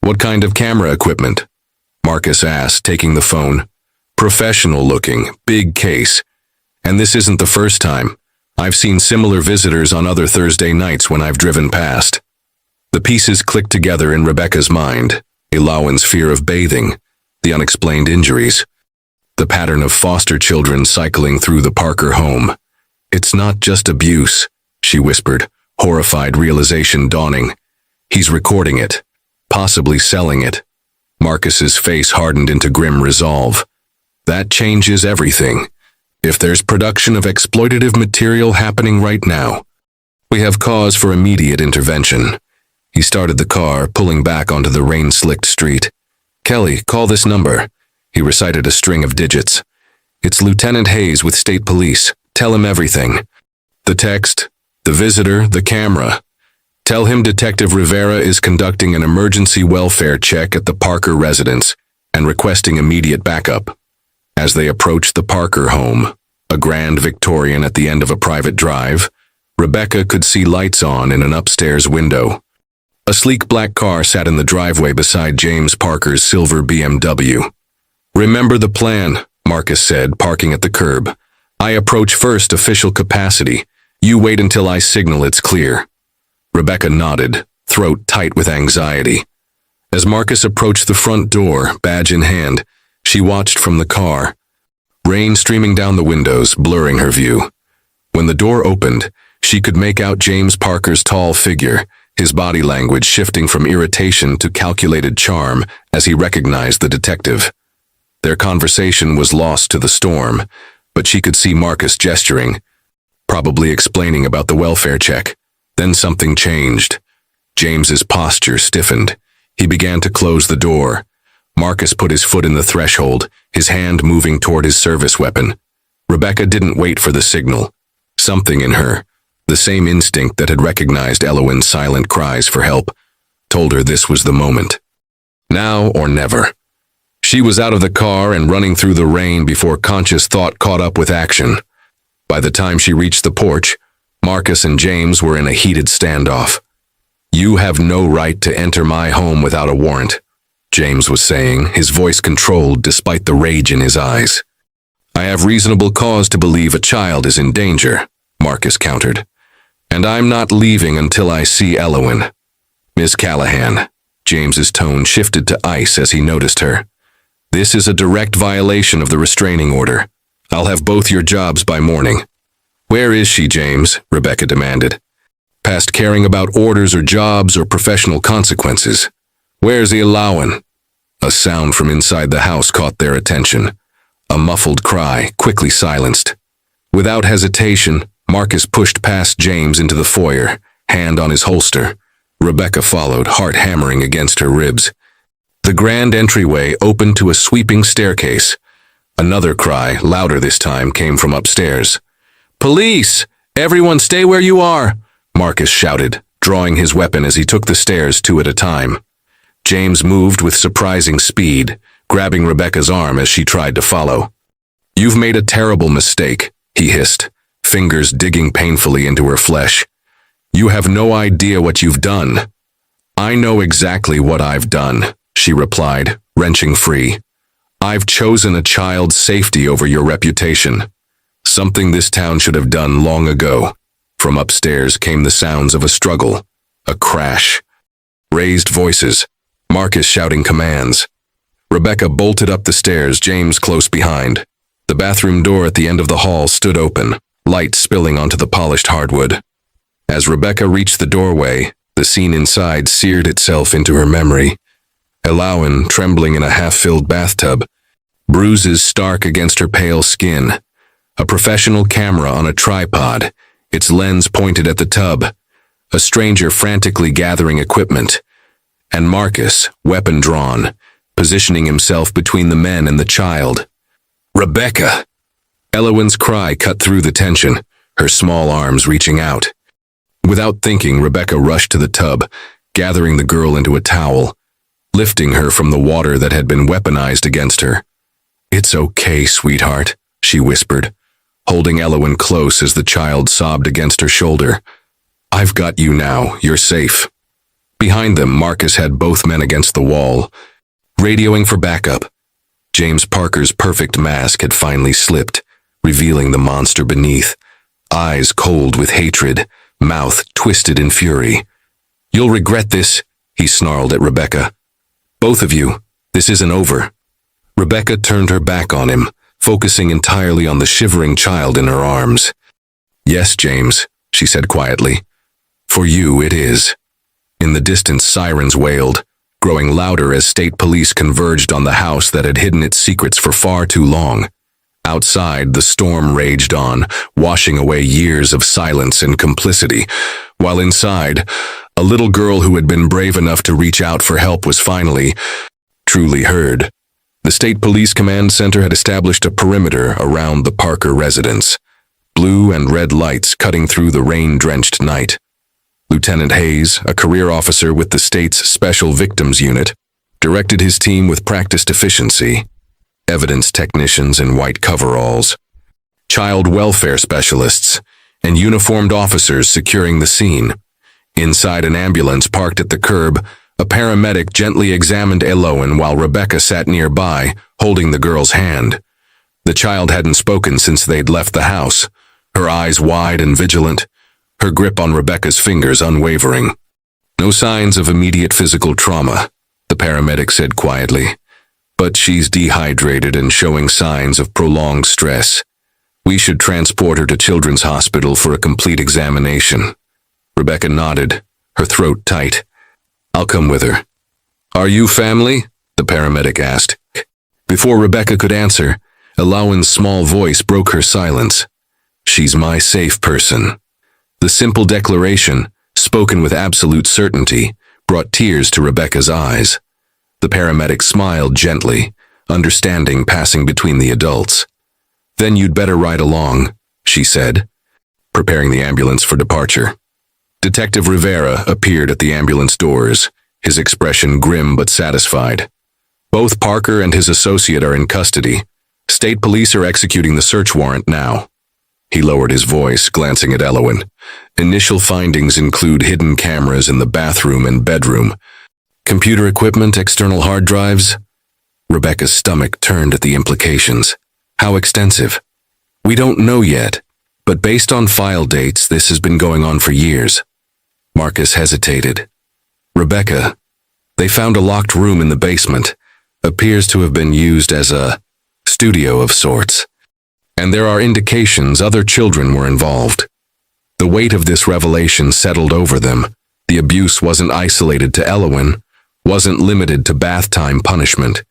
What kind of camera equipment? Marcus asked, taking the phone. Professional looking, big case. And this isn't the first time. I've seen similar visitors on other Thursday nights when I've driven past. The pieces clicked together in Rebecca's mind. Elowen's fear of bathing, the unexplained injuries. the pattern of foster children cycling through the Parker home. "It's not just abuse," she whispered, horrified realization dawning. "He's recording it, possibly selling it." Marcus's face hardened into grim resolve. "That changes everything. If there's production of exploitative material happening right now, we have cause for immediate intervention." He started the car, pulling back onto the rain-slicked street. "Kelly, call this number." He recited a string of digits. "It's Lieutenant Hayes with State Police. Tell him everything. The text, the visitor, the camera. Tell him Detective Rivera is conducting an emergency welfare check at the Parker residence and requesting immediate backup." As they approached the Parker home, a grand Victorian at the end of a private drive, Rebecca could see lights on in an upstairs window. A sleek black car sat in the driveway beside James Parker's silver BMW. "Remember the plan," Marcus said, parking at the curb. "I approach first official capacity. You wait until I signal it's clear." Rebecca nodded, throat tight with anxiety. As Marcus approached the front door, badge in hand, she watched from the car. Rain streaming down the windows, blurring her view. When the door opened, she could make out James Parker's tall figure, his body language shifting from irritation to calculated charm as he recognized the detective. Their conversation was lost to the storm, but she could see Marcus gesturing, probably explaining about the welfare check. Then something changed. James's posture stiffened. He began to close the door. Marcus put his foot in the threshold, his hand moving toward his service weapon. Rebecca didn't wait for the signal. Something in her, the same instinct that had recognized Elowen's silent cries for help, told her this was the moment. Now or never. She was out of the car and running through the rain before conscious thought caught up with action. By the time she reached the porch, Marcus and James were in a heated standoff. "You have no right to enter my home without a warrant," James was saying, his voice controlled despite the rage in his eyes. "I have reasonable cause to believe a child is in danger," Marcus countered. "And I'm not leaving until I see Elowen." "Miss Callahan," James's tone shifted to ice as he noticed her. "This is a direct violation of the restraining order. I'll have both your jobs by morning." "Where is she, James?" Rebecca demanded. "Past caring about orders or jobs or professional consequences. Where's the Elowen?" A sound from inside the house caught their attention. A muffled cry, quickly silenced. Without hesitation, Marcus pushed past James into the foyer, hand on his holster. Rebecca followed, heart hammering against her ribs. The grand entryway opened to a sweeping staircase. Another cry, louder this time, came from upstairs. "Police! Everyone stay where you are!" Marcus shouted, drawing his weapon as he took the stairs two at a time. James moved with surprising speed, grabbing Rebecca's arm as she tried to follow. "You've made a terrible mistake," he hissed, fingers digging painfully into her flesh. "You have no idea what you've done." "I know exactly what I've done," she replied, wrenching free. "I've chosen a child's safety over your reputation. Something this town should have done long ago." From upstairs came the sounds of a struggle, a crash. Raised voices, Marcus shouting commands. Rebecca bolted up the stairs, James close behind. The bathroom door at the end of the hall stood open, light spilling onto the polished hardwood. As Rebecca reached the doorway, the scene inside seared itself into her memory. Elowen trembling in a half-filled bathtub, bruises stark against her pale skin. A professional camera on a tripod, its lens pointed at the tub. A stranger frantically gathering equipment. And Marcus, weapon drawn, positioning himself between the men and the child. "Rebecca!" Elowen's cry cut through the tension, her small arms reaching out. Without thinking, Rebecca rushed to the tub, gathering the girl into a towel, lifting her from the water that had been weaponized against her. "It's okay, sweetheart," she whispered, holding Elowen close as the child sobbed against her shoulder. "I've got you now, you're safe." Behind them, Marcus had both men against the wall, radioing for backup. James Parker's perfect mask had finally slipped, revealing the monster beneath, eyes cold with hatred, mouth twisted in fury. "You'll regret this," he snarled at Rebecca. "Both of you, this isn't over." Rebecca turned her back on him, focusing entirely on the shivering child in her arms. "Yes, James," she said quietly. "For you it is." In the distance, sirens wailed, growing louder as state police converged on the house that had hidden its secrets for far too long. Outside, the storm raged on, washing away years of silence and complicity, while inside, a little girl who had been brave enough to reach out for help was finally, truly heard. The State Police Command Center had established a perimeter around the Parker residence, blue and red lights cutting through the rain-drenched night. Lieutenant Hayes, a career officer with the state's Special Victims Unit, directed his team with practiced efficiency. Evidence technicians in white coveralls, child welfare specialists, and uniformed officers securing the scene. Inside an ambulance parked at the curb, a paramedic gently examined Elowen while Rebecca sat nearby, holding the girl's hand. The child hadn't spoken since they'd left the house, her eyes wide and vigilant, her grip on Rebecca's fingers unwavering. "No signs of immediate physical trauma," the paramedic said quietly. "But she's dehydrated and showing signs of prolonged stress. We should transport her to Children's Hospital for a complete examination." Rebecca nodded, her throat tight. "I'll come with her." "Are you family?" the paramedic asked. Before Rebecca could answer, Elowen's small voice broke her silence. "She's my safe person." The simple declaration, spoken with absolute certainty, brought tears to Rebecca's eyes. The paramedic smiled gently, understanding passing between the adults. "Then you'd better ride along," she said, preparing the ambulance for departure. Detective Rivera appeared at the ambulance doors, his expression grim but satisfied. "Both Parker and his associate are in custody. State police are executing the search warrant now." He lowered his voice, glancing at Elowen. "Initial findings include hidden cameras in the bathroom and bedroom. Computer equipment, external hard drives." Rebecca's stomach turned at the implications. "How extensive?" "We don't know yet, but based on file dates, this has been going on for years." Marcus hesitated. "Rebecca, they found a locked room in the basement. Appears to have been used as a studio of sorts. And there are indications other children were involved." The weight of this revelation settled over them. The abuse wasn't isolated to Elowen, wasn't limited to bath time punishment.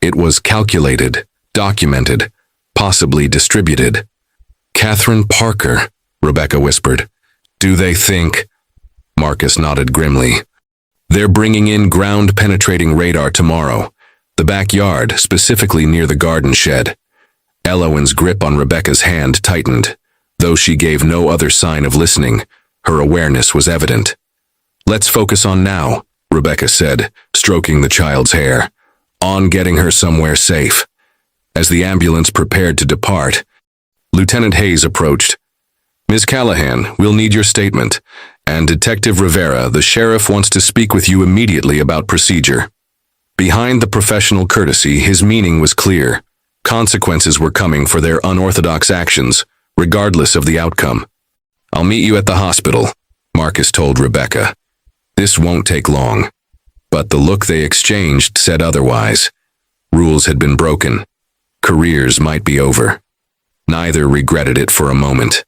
It was calculated, documented, possibly distributed. "Catherine Parker," Rebecca whispered. "Do they think?" Marcus nodded grimly. "They're bringing in ground-penetrating radar tomorrow. The backyard, specifically near the garden shed." Elowen's grip on Rebecca's hand tightened. Though she gave no other sign of listening, her awareness was evident. "Let's focus on now," Rebecca said, stroking the child's hair. "On getting her somewhere safe." As the ambulance prepared to depart, Lieutenant Hayes approached. "Ms. Callahan, we'll need your statement. And Detective Rivera, the sheriff wants to speak with you immediately about procedure." Behind the professional courtesy, his meaning was clear. Consequences were coming for their unorthodox actions, regardless of the outcome. "I'll meet you at the hospital," Marcus told Rebecca. This won't take long. But the look they exchanged said otherwise. Rules had been broken. Careers might be over. Neither regretted it for a moment.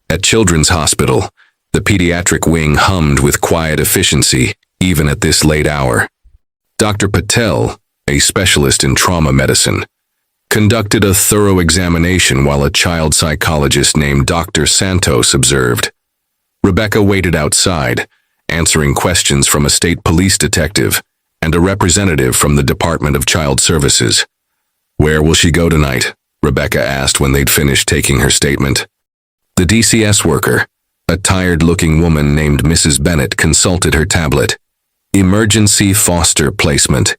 At Children's Hospital, the pediatric wing hummed with quiet efficiency, even at this late hour. Dr. Patel, a specialist in trauma medicine, conducted a thorough examination while a child psychologist named Dr. Santos observed. Rebecca waited outside, answering questions from a state police detective and a representative from the Department of Child Services. "Where will she go tonight?" Rebecca asked when they'd finished taking her statement. The DCS worker, a tired-looking woman named Mrs. Bennett, consulted her tablet. "Emergency foster placement.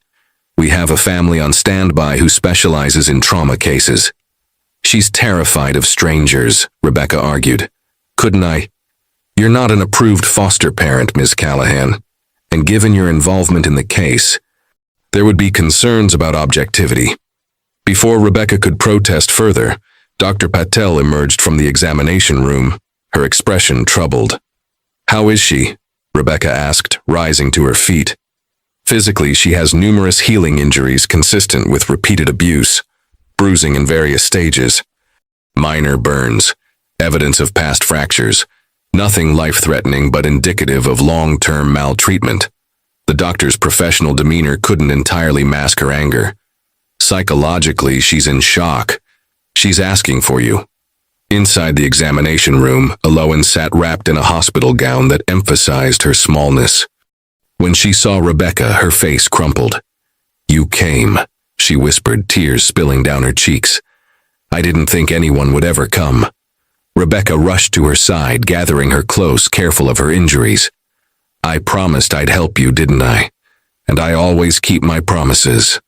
We have a family on standby who specializes in trauma cases." "She's terrified of strangers," Rebecca argued. "Couldn't I?" "You're not an approved foster parent, Ms. Callahan, and given your involvement in the case, there would be concerns about objectivity." Before Rebecca could protest further, Dr. Patel emerged from the examination room, her expression troubled. "How is she?" Rebecca asked, rising to her feet. "Physically, she has numerous healing injuries consistent with repeated abuse. bruising in various stages. Minor burns, evidence of past fractures, nothing life-threatening but indicative of long-term maltreatment. The doctor's professional demeanor couldn't entirely mask her anger. Psychologically, she's in shock. She's asking for you. Inside the examination room, Aloan sat wrapped in a hospital gown that emphasized her smallness. When she saw Rebecca, her face crumpled. "You came," she whispered, tears spilling down her cheeks. "I didn't think anyone would ever come." Rebecca rushed to her side, gathering her close, careful of her injuries. "I promised I'd help you, didn't I? And I always keep my promises."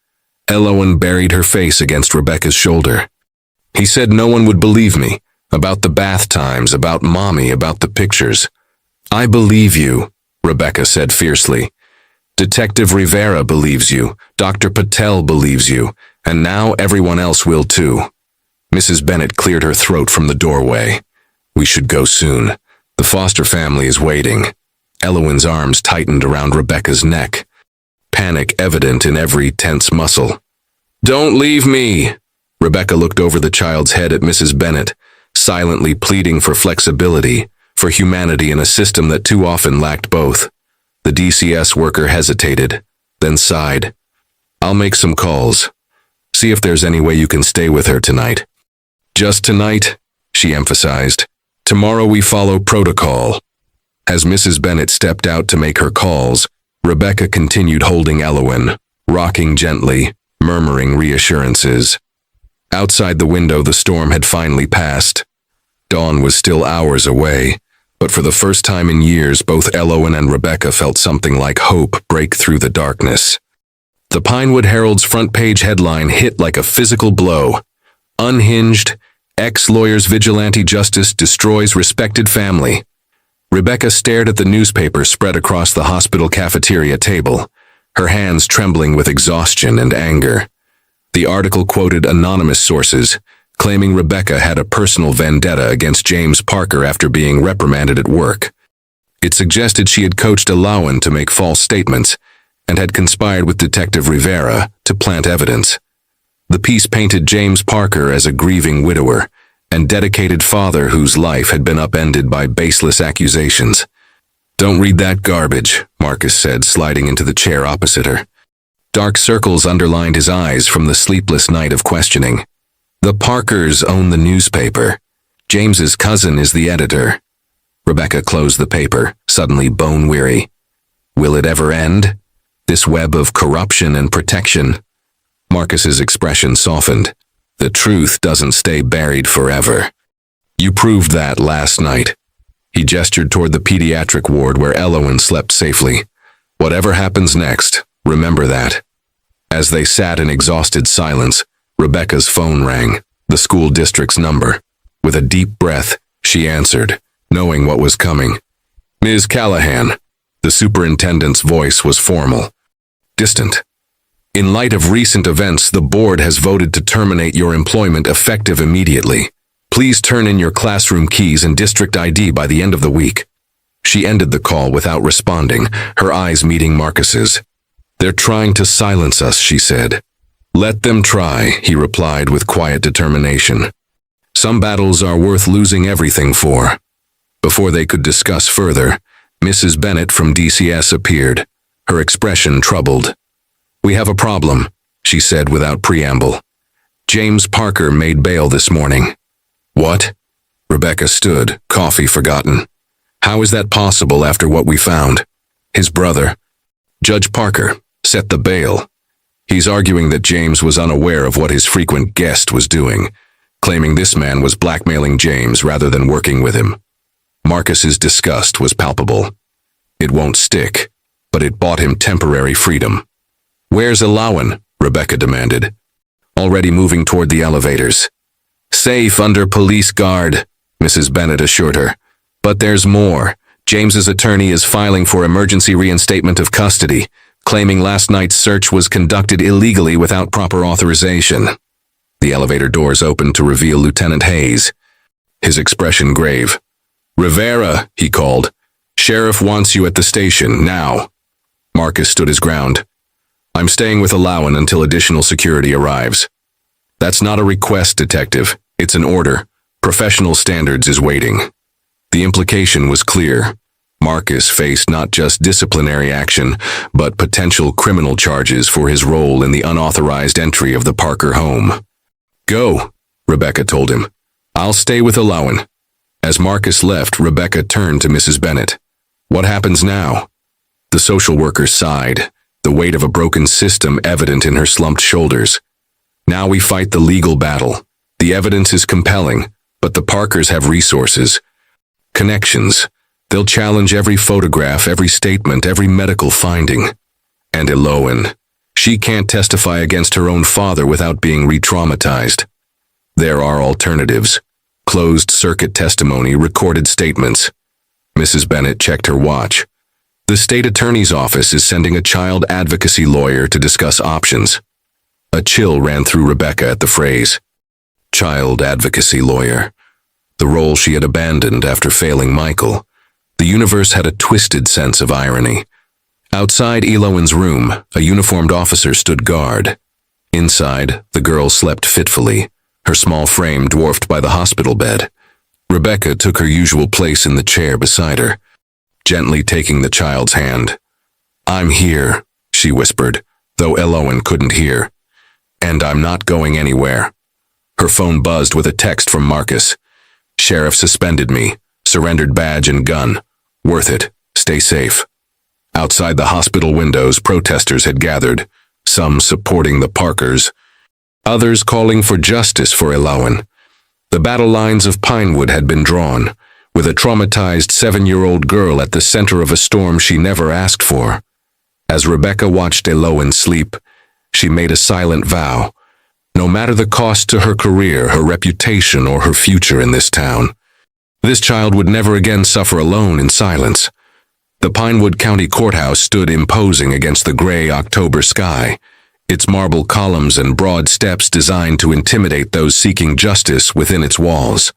Aloan buried her face against Rebecca's shoulder. "He said no one would believe me, about the bath times, about Mommy, about the pictures." "I believe you," Rebecca said fiercely. "Detective Rivera believes you, Dr. Patel believes you, and now everyone else will too." Mrs. Bennett cleared her throat from the doorway. "We should go soon. The Foster family is waiting." Aloan's arms tightened around Rebecca's neck, panic evident in every tense muscle. "Don't leave me!" Rebecca looked over the child's head at Mrs. Bennett, silently pleading for flexibility, for humanity in a system that too often lacked both. The DCS worker hesitated, then sighed. "I'll make some calls. See if there's any way you can stay with her tonight." "Just tonight," she emphasized. "Tomorrow we follow protocol." As Mrs. Bennett stepped out to make her calls, Rebecca continued holding Aloan, rocking gently, murmuring reassurances. Outside the window, the storm had finally passed. Dawn was still hours away, but for the first time in years, both Aloan and Rebecca felt something like hope break through the darkness. The Pinewood Herald's front-page headline hit like a physical blow. "Unhinged, ex-lawyer's vigilante justice destroys respected family." Rebecca stared at the newspaper spread across the hospital cafeteria table, her hands trembling with exhaustion and anger. The article quoted anonymous sources, claiming Rebecca had a personal vendetta against James Parker after being reprimanded at work. It suggested she had coached Aloan to make false statements and had conspired with Detective Rivera to plant evidence. The piece painted James Parker as a grieving widower and dedicated father whose life had been upended by baseless accusations. "Don't read that garbage," Marcus said, sliding into the chair opposite her. Dark circles underlined his eyes from the sleepless night of questioning. "The Parkers own the newspaper. James's cousin is the editor." Rebecca closed the paper, suddenly bone-weary. Will it ever end? This web of corruption and protection? Marcus's expression softened. "The truth doesn't stay buried forever. You proved that last night." He gestured toward the pediatric ward where Aloan slept safely. "Whatever happens next, remember that." As they sat in exhausted silence, Rebecca's phone rang, the school district's number. With a deep breath, she answered, knowing what was coming. "Ms. Callahan." The superintendent's voice was formal, distant. "In light of recent events, the board has voted to terminate your employment effective immediately. Please turn in your classroom keys and district ID by the end of the week." She ended the call without responding, her eyes meeting Marcus's. "They're trying to silence us," she said. "Let them try," he replied with quiet determination. "Some battles are worth losing everything for." Before they could discuss further, Mrs. Bennett from DCS appeared, her expression troubled. "We have a problem," she said without preamble. "James Parker made bail this morning." "What?" Rebecca stood, coffee forgotten. "How is that possible after what we found?" "His brother, Judge Parker, set the bail. He's arguing that James was unaware of what his frequent guest was doing, claiming this man was blackmailing James rather than working with him." Marcus's disgust was palpable. "It won't stick, but it bought him temporary freedom." "Where's Aloan?" Rebecca demanded, already moving toward the elevators. "Safe under police guard," Mrs. Bennett assured her. "But there's more. James's attorney is filing for emergency reinstatement of custody, claiming last night's search was conducted illegally without proper authorization." The elevator doors opened to reveal Lieutenant Hayes, his expression grave. "Rivera," he called. "Sheriff wants you at the station, now." Marcus stood his ground. "I'm staying with Aloan until additional security arrives." That's not a request, detective. It's an order. Professional standards is waiting. The implication was clear. Marcus faced not just disciplinary action, but potential criminal charges for his role in the unauthorized entry of the Parker home. Go, Rebecca told him. I'll stay with Elowen. As Marcus left, Rebecca turned to Mrs. Bennett. What happens now? The social worker sighed, the weight of a broken system evident in her slumped shoulders. Now we fight the legal battle. The evidence is compelling, but the Parkers have resources. Connections. They'll challenge every photograph, every statement, every medical finding. And Elowen. She can't testify against her own father without being re-traumatized. There are alternatives. Closed-circuit testimony, recorded statements. Mrs. Bennett checked her watch. The state attorney's office is sending a child advocacy lawyer to discuss options. A chill ran through Rebecca at the phrase. Child advocacy lawyer. The role she had abandoned after failing Michael. The universe had a twisted sense of irony. Outside Elowen's room, a uniformed officer stood guard. Inside, the girl slept fitfully, her small frame dwarfed by the hospital bed. Rebecca took her usual place in the chair beside her, gently taking the child's hand. I'm here, she whispered, though Elowen couldn't hear. And I'm not going anywhere. Her phone buzzed with a text from Marcus. Sheriff suspended me, surrendered badge and gun. Worth it. Stay safe. Outside the hospital windows, protesters had gathered, some supporting the Parkers, others calling for justice for Elowen. The battle lines of Pinewood had been drawn, with a traumatized 7-year-old girl at the center of a storm she never asked for. As Rebecca watched Elowen sleep, she made a silent vow. No matter the cost to her career, her reputation, or her future in this town, this child would never again suffer alone in silence. The Pinewood County Courthouse stood imposing against the gray October sky, its marble columns and broad steps designed to intimidate those seeking justice within its walls.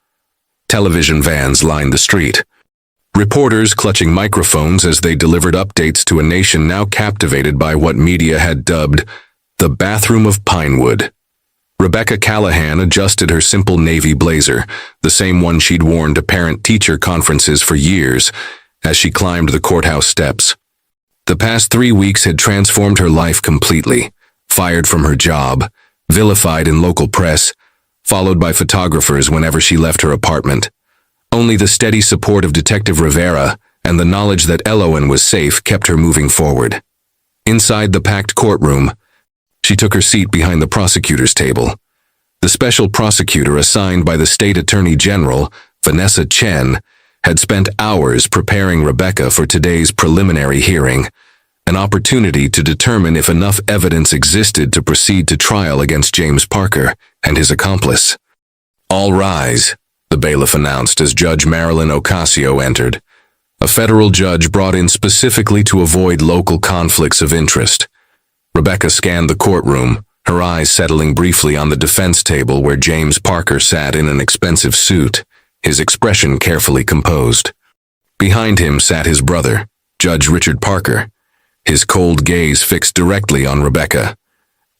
Television vans lined the street, reporters clutching microphones as they delivered updates to a nation now captivated by what media had dubbed the bathroom of Pinewood. Rebecca Callahan adjusted her simple navy blazer, the same one she'd worn to parent-teacher conferences for years, as she climbed the courthouse steps. The past 3 weeks had transformed her life completely. Fired from her job, vilified in local press, followed by photographers whenever she left her apartment. Only the steady support of Detective Rivera and the knowledge that Elowen was safe kept her moving forward. Inside the packed courtroom, she took her seat behind the prosecutor's table. The special prosecutor assigned by the state attorney general, Vanessa Chen, had spent hours preparing Rebecca for today's preliminary hearing, an opportunity to determine if enough evidence existed to proceed to trial against James Parker and his accomplice. All rise, the bailiff announced as Judge Marilyn Ocasio entered, a federal judge brought in specifically to avoid local conflicts of interest. Rebecca scanned the courtroom, her eyes settling briefly on the defense table where James Parker sat in an expensive suit, his expression carefully composed. Behind him sat his brother, Judge Richard Parker, his cold gaze fixed directly on Rebecca.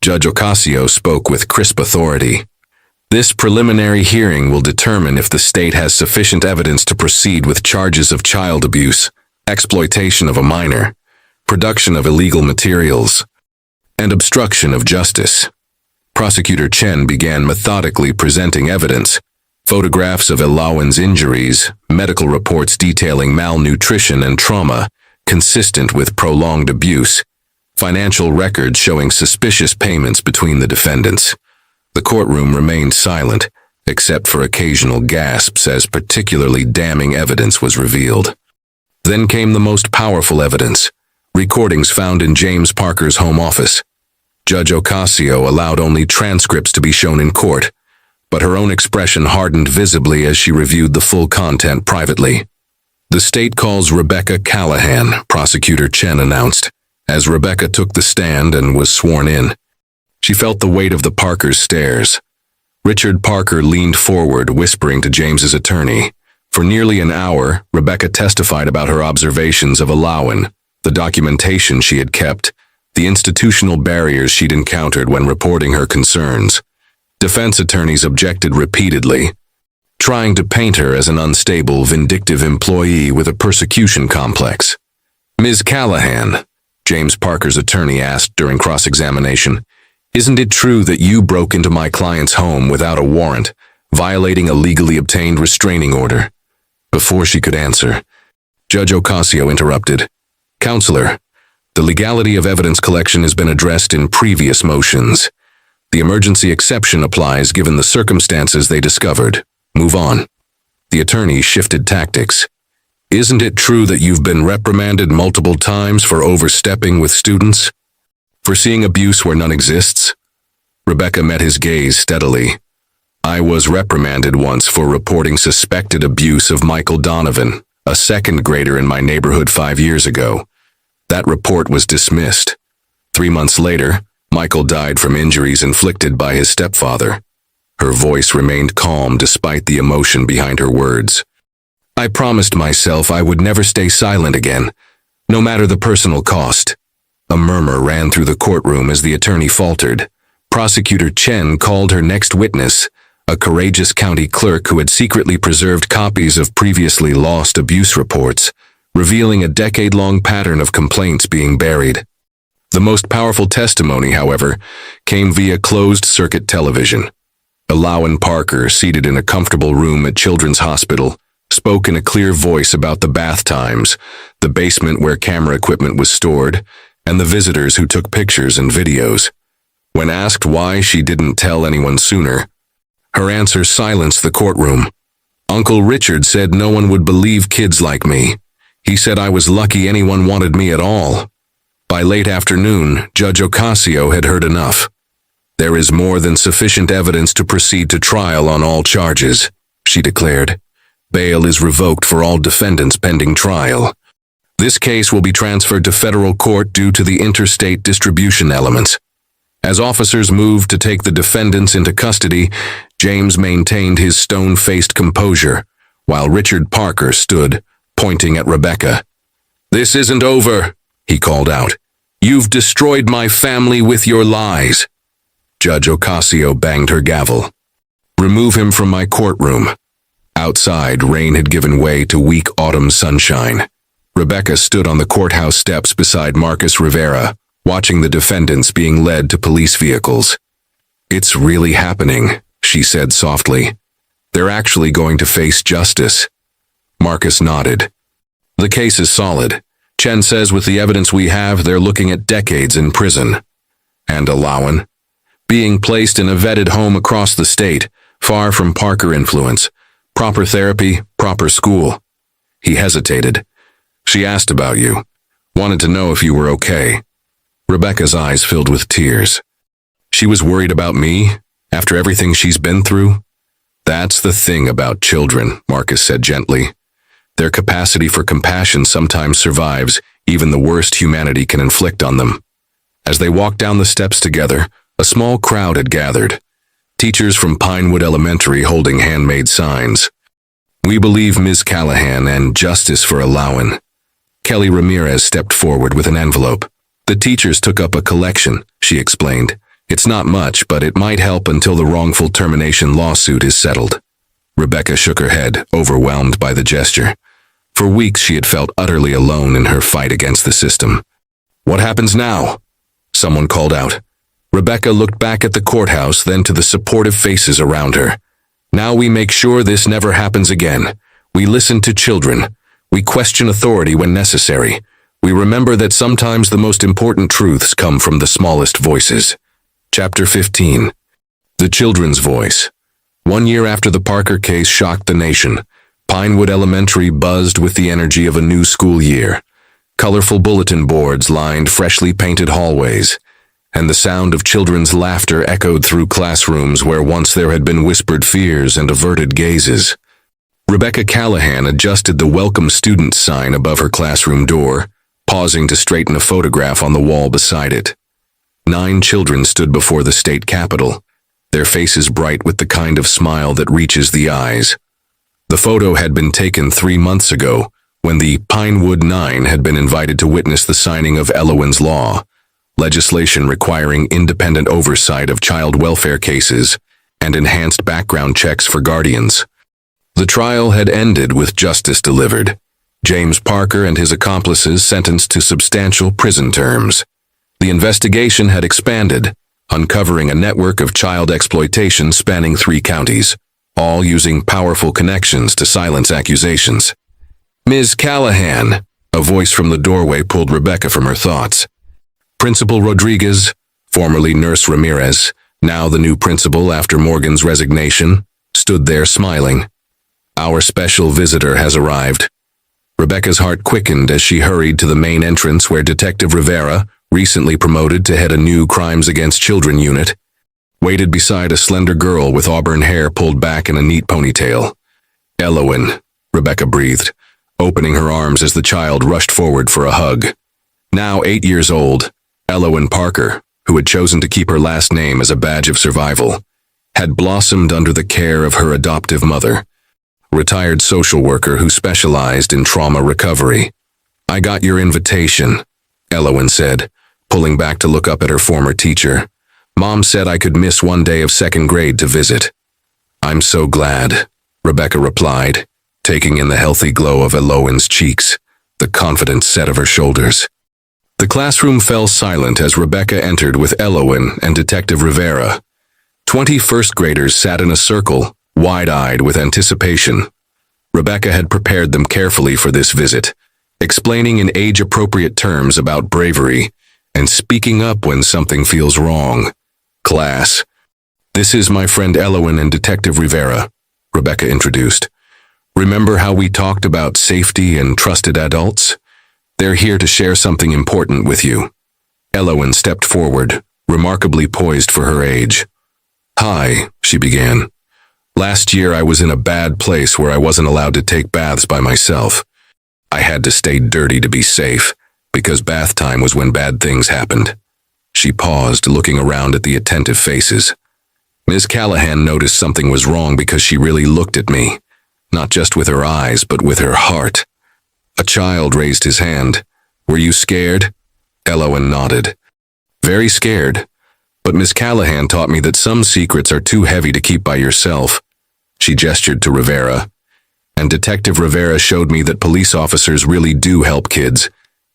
Judge Ocasio spoke with crisp authority. This preliminary hearing will determine if the state has sufficient evidence to proceed with charges of child abuse, exploitation of a minor, production of illegal materials, and obstruction of justice. Prosecutor Chen began methodically presenting evidence, photographs of Elowen's injuries, medical reports detailing malnutrition and trauma, consistent with prolonged abuse, financial records showing suspicious payments between the defendants. The courtroom remained silent, except for occasional gasps as particularly damning evidence was revealed. Then came the most powerful evidence, recordings found in James Parker's home office. Judge Ocasio allowed only transcripts to be shown in court, but her own expression hardened visibly as she reviewed the full content privately. The state calls Rebecca Callahan, Prosecutor Chen announced, as Rebecca took the stand and was sworn in. She felt the weight of the Parkers' stares. Richard Parker leaned forward, whispering to James's attorney. For nearly an hour, Rebecca testified about her observations of Elowen, the documentation she had kept, the institutional barriers she'd encountered when reporting her concerns. Defense attorneys objected repeatedly, trying to paint her as an unstable, vindictive employee with a persecution complex. "Ms. Callahan," James Parker's attorney asked during cross-examination, "isn't it true that you broke into my client's home without a warrant, violating a legally obtained restraining order?" Before she could answer, Judge Ocasio interrupted. "Counselor, the legality of evidence collection has been addressed in previous motions. The emergency exception applies given the circumstances they discovered. Move on." The attorney shifted tactics. "Isn't it true that you've been reprimanded multiple times for overstepping with students? For seeing abuse where none exists?" Rebecca met his gaze steadily. "I was reprimanded once for reporting suspected abuse of Michael Donovan, a second grader in my neighborhood 5 years ago. That report was dismissed. 3 months later, Michael died from injuries inflicted by his stepfather." Her voice remained calm despite the emotion behind her words. "I promised myself I would never stay silent again, no matter the personal cost." A murmur ran through the courtroom as the attorney faltered. Prosecutor Chen called her next witness, a courageous county clerk who had secretly preserved copies of previously lost abuse reports, revealing a decade-long pattern of complaints being buried. The most powerful testimony, however, came via closed-circuit television. Alawan Parker, seated in a comfortable room at Children's Hospital, spoke in a clear voice about the bath times, the basement where camera equipment was stored, and the visitors who took pictures and videos. When asked why she didn't tell anyone sooner, her answer silenced the courtroom. "Uncle Richard said no one would believe kids like me. He said I was lucky anyone wanted me at all." By late afternoon, Judge Ocasio had heard enough. "There is more than sufficient evidence to proceed to trial on all charges," she declared. "Bail is revoked for all defendants pending trial. This case will be transferred to federal court due to the interstate distribution elements." As officers moved to take the defendants into custody, James maintained his stone-faced composure, while Richard Parker stood, pointing at Rebecca. "This isn't over," he called out. "You've destroyed my family with your lies." Judge Ocasio banged her gavel. "Remove him from my courtroom." Outside, rain had given way to weak autumn sunshine. Rebecca stood on the courthouse steps beside Marcus Rivera, watching the defendants being led to police vehicles. "It's really happening," she said softly. "They're actually going to face justice." Marcus nodded. "The case is solid. Chen says with the evidence we have, they're looking at decades in prison." "And Alawan?" "Being placed in a vetted home across the state, far from Parker influence. Proper therapy, proper school." He hesitated. "She asked about you. Wanted to know if you were okay." Rebecca's eyes filled with tears. "She was worried about me, after everything she's been through?" "That's the thing about children," Marcus said gently. "Their capacity for compassion sometimes survives even the worst humanity can inflict on them." As they walked down the steps together, a small crowd had gathered. Teachers from Pinewood Elementary holding handmade signs. "We believe Ms. Callahan and justice for Alawan." Kelly Ramirez stepped forward with an envelope. "The teachers took up a collection," she explained. "It's not much, but it might help until the wrongful termination lawsuit is settled." Rebecca shook her head, overwhelmed by the gesture. For weeks she had felt utterly alone in her fight against the system. "What happens now?" someone called out. Rebecca looked back at the courthouse, then to the supportive faces around her. "Now we make sure this never happens again. We listen to children. We question authority when necessary. We remember that sometimes the most important truths come from the smallest voices." Chapter 15. The Children's Voice. 1 year after the Parker case shocked the nation, Pinewood Elementary buzzed with the energy of a new school year. Colorful bulletin boards lined freshly painted hallways, and the sound of children's laughter echoed through classrooms where once there had been whispered fears and averted gazes. Rebecca Callahan adjusted the Welcome Students sign above her classroom door, pausing to straighten a photograph on the wall beside it. 9 children stood before the state capitol, their faces bright with the kind of smile that reaches the eyes. The photo had been taken 3 months ago, when the Pinewood 9 had been invited to witness the signing of Elowen's Law, legislation requiring independent oversight of child welfare cases and enhanced background checks for guardians. The trial had ended with justice delivered. James Parker and his accomplices sentenced to substantial prison terms. The investigation had expanded, uncovering a network of child exploitation spanning 3 counties, all using powerful connections to silence accusations. "Ms. Callahan," a voice from the doorway pulled Rebecca from her thoughts. Principal Rodriguez, formerly Nurse Ramirez, now the new principal after Morgan's resignation, stood there smiling. "Our special visitor has arrived." Rebecca's heart quickened as she hurried to the main entrance where Detective Rivera, recently promoted to head a new Crimes Against Children unit, waited beside a slender girl with auburn hair pulled back in a neat ponytail. "Elowen," Rebecca breathed, opening her arms as the child rushed forward for a hug. Now 8 years old, Elowen Parker, who had chosen to keep her last name as a badge of survival, had blossomed under the care of her adoptive mother, a retired social worker who specialized in trauma recovery. "I got your invitation," Elowen said, pulling back to look up at her former teacher. "Mom said I could miss 1 day of 2nd grade to visit." "I'm so glad," Rebecca replied, taking in the healthy glow of Elowen's cheeks, the confident set of her shoulders. The classroom fell silent as Rebecca entered with Elowen and Detective Rivera. 20 first graders sat in a circle, wide-eyed with anticipation. Rebecca had prepared them carefully for this visit, explaining in age-appropriate terms about bravery and speaking up when something feels wrong. "Class, this is my friend Elowen and Detective Rivera," Rebecca introduced. "Remember how we talked about safety and trusted adults? They're here to share something important with you." Elowen stepped forward, remarkably poised for her age. "Hi," she began. "Last year I was in a bad place where I wasn't allowed to take baths by myself. I had to stay dirty to be safe, because bath time was when bad things happened." She paused, looking around at the attentive faces. Ms. Callahan noticed something was wrong because she really looked at me, not just with her eyes, but with her heart. A child raised his hand. "Were you scared?" Elowen nodded. "Very scared. But Miss Callahan taught me that some secrets are too heavy to keep by yourself." She gestured to Rivera. "And Detective Rivera showed me that police officers really do help kids,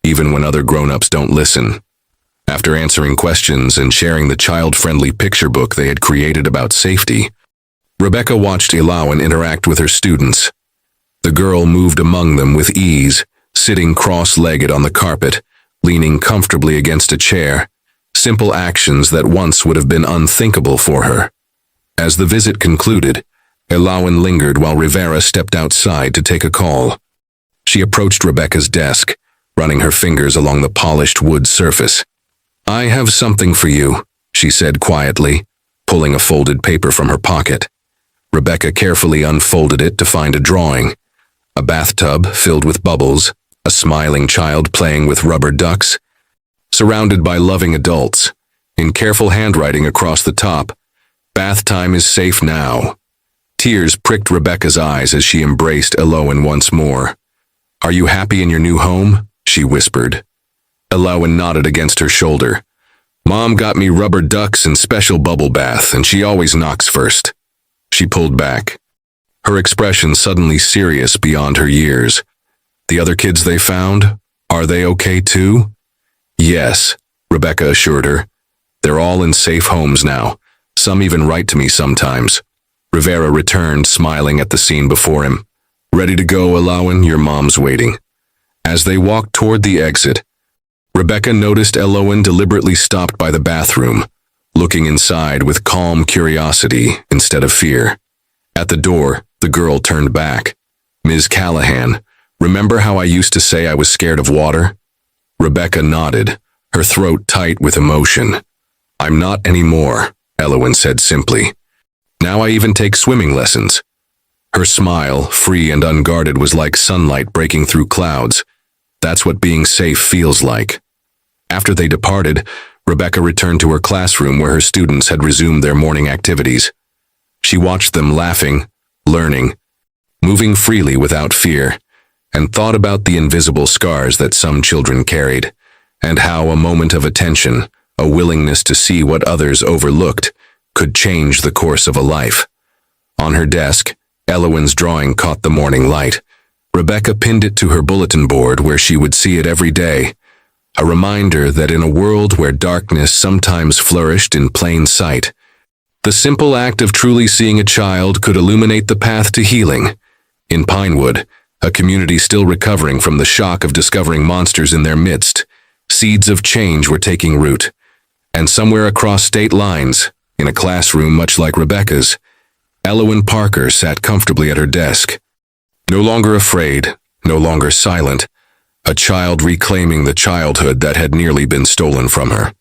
even when other grown-ups don't listen." After answering questions and sharing the child-friendly picture book they had created about safety, Rebecca watched Elowen interact with her students. The girl moved among them with ease, sitting cross-legged on the carpet, leaning comfortably against a chair, simple actions that once would have been unthinkable for her. As the visit concluded, Elowen lingered while Rivera stepped outside to take a call. She approached Rebecca's desk, running her fingers along the polished wood surface. "I have something for you," she said quietly, pulling a folded paper from her pocket. Rebecca carefully unfolded it to find a drawing. A bathtub filled with bubbles, a smiling child playing with rubber ducks, surrounded by loving adults. In careful handwriting across the top, "Bath time is safe now." Tears pricked Rebecca's eyes as she embraced Elowen once more. "Are you happy in your new home?" she whispered. Elowen nodded against her shoulder. "Mom got me rubber ducks and special bubble bath, and she always knocks first." She pulled back, her expression suddenly serious beyond her years. "The other kids they found, are they okay too?" "Yes," Rebecca assured her. "They're all in safe homes now. Some even write to me sometimes." Rivera returned, smiling at the scene before him. "Ready to go, Elowen? Your mom's waiting." As they walked toward the exit, Rebecca noticed Elowen deliberately stopped by the bathroom, looking inside with calm curiosity instead of fear. At the door, the girl turned back. "Ms. Callahan, remember how I used to say I was scared of water?" Rebecca nodded, her throat tight with emotion. "I'm not anymore," Elowen said simply. "Now I even take swimming lessons." Her smile, free and unguarded, was like sunlight breaking through clouds. That's what being safe feels like. After they departed, Rebecca returned to her classroom where her students had resumed their morning activities. She watched them laughing, learning, moving freely without fear, and thought about the invisible scars that some children carried, and how a moment of attention, a willingness to see what others overlooked, could change the course of a life. On her desk, Elowen's drawing caught the morning light. Rebecca pinned it to her bulletin board where she would see it every day, a reminder that in a world where darkness sometimes flourished in plain sight, the simple act of truly seeing a child could illuminate the path to healing. In Pinewood, a community still recovering from the shock of discovering monsters in their midst, seeds of change were taking root. And somewhere across state lines, in a classroom much like Rebecca's, Elowen Parker sat comfortably at her desk. No longer afraid, no longer silent, a child reclaiming the childhood that had nearly been stolen from her.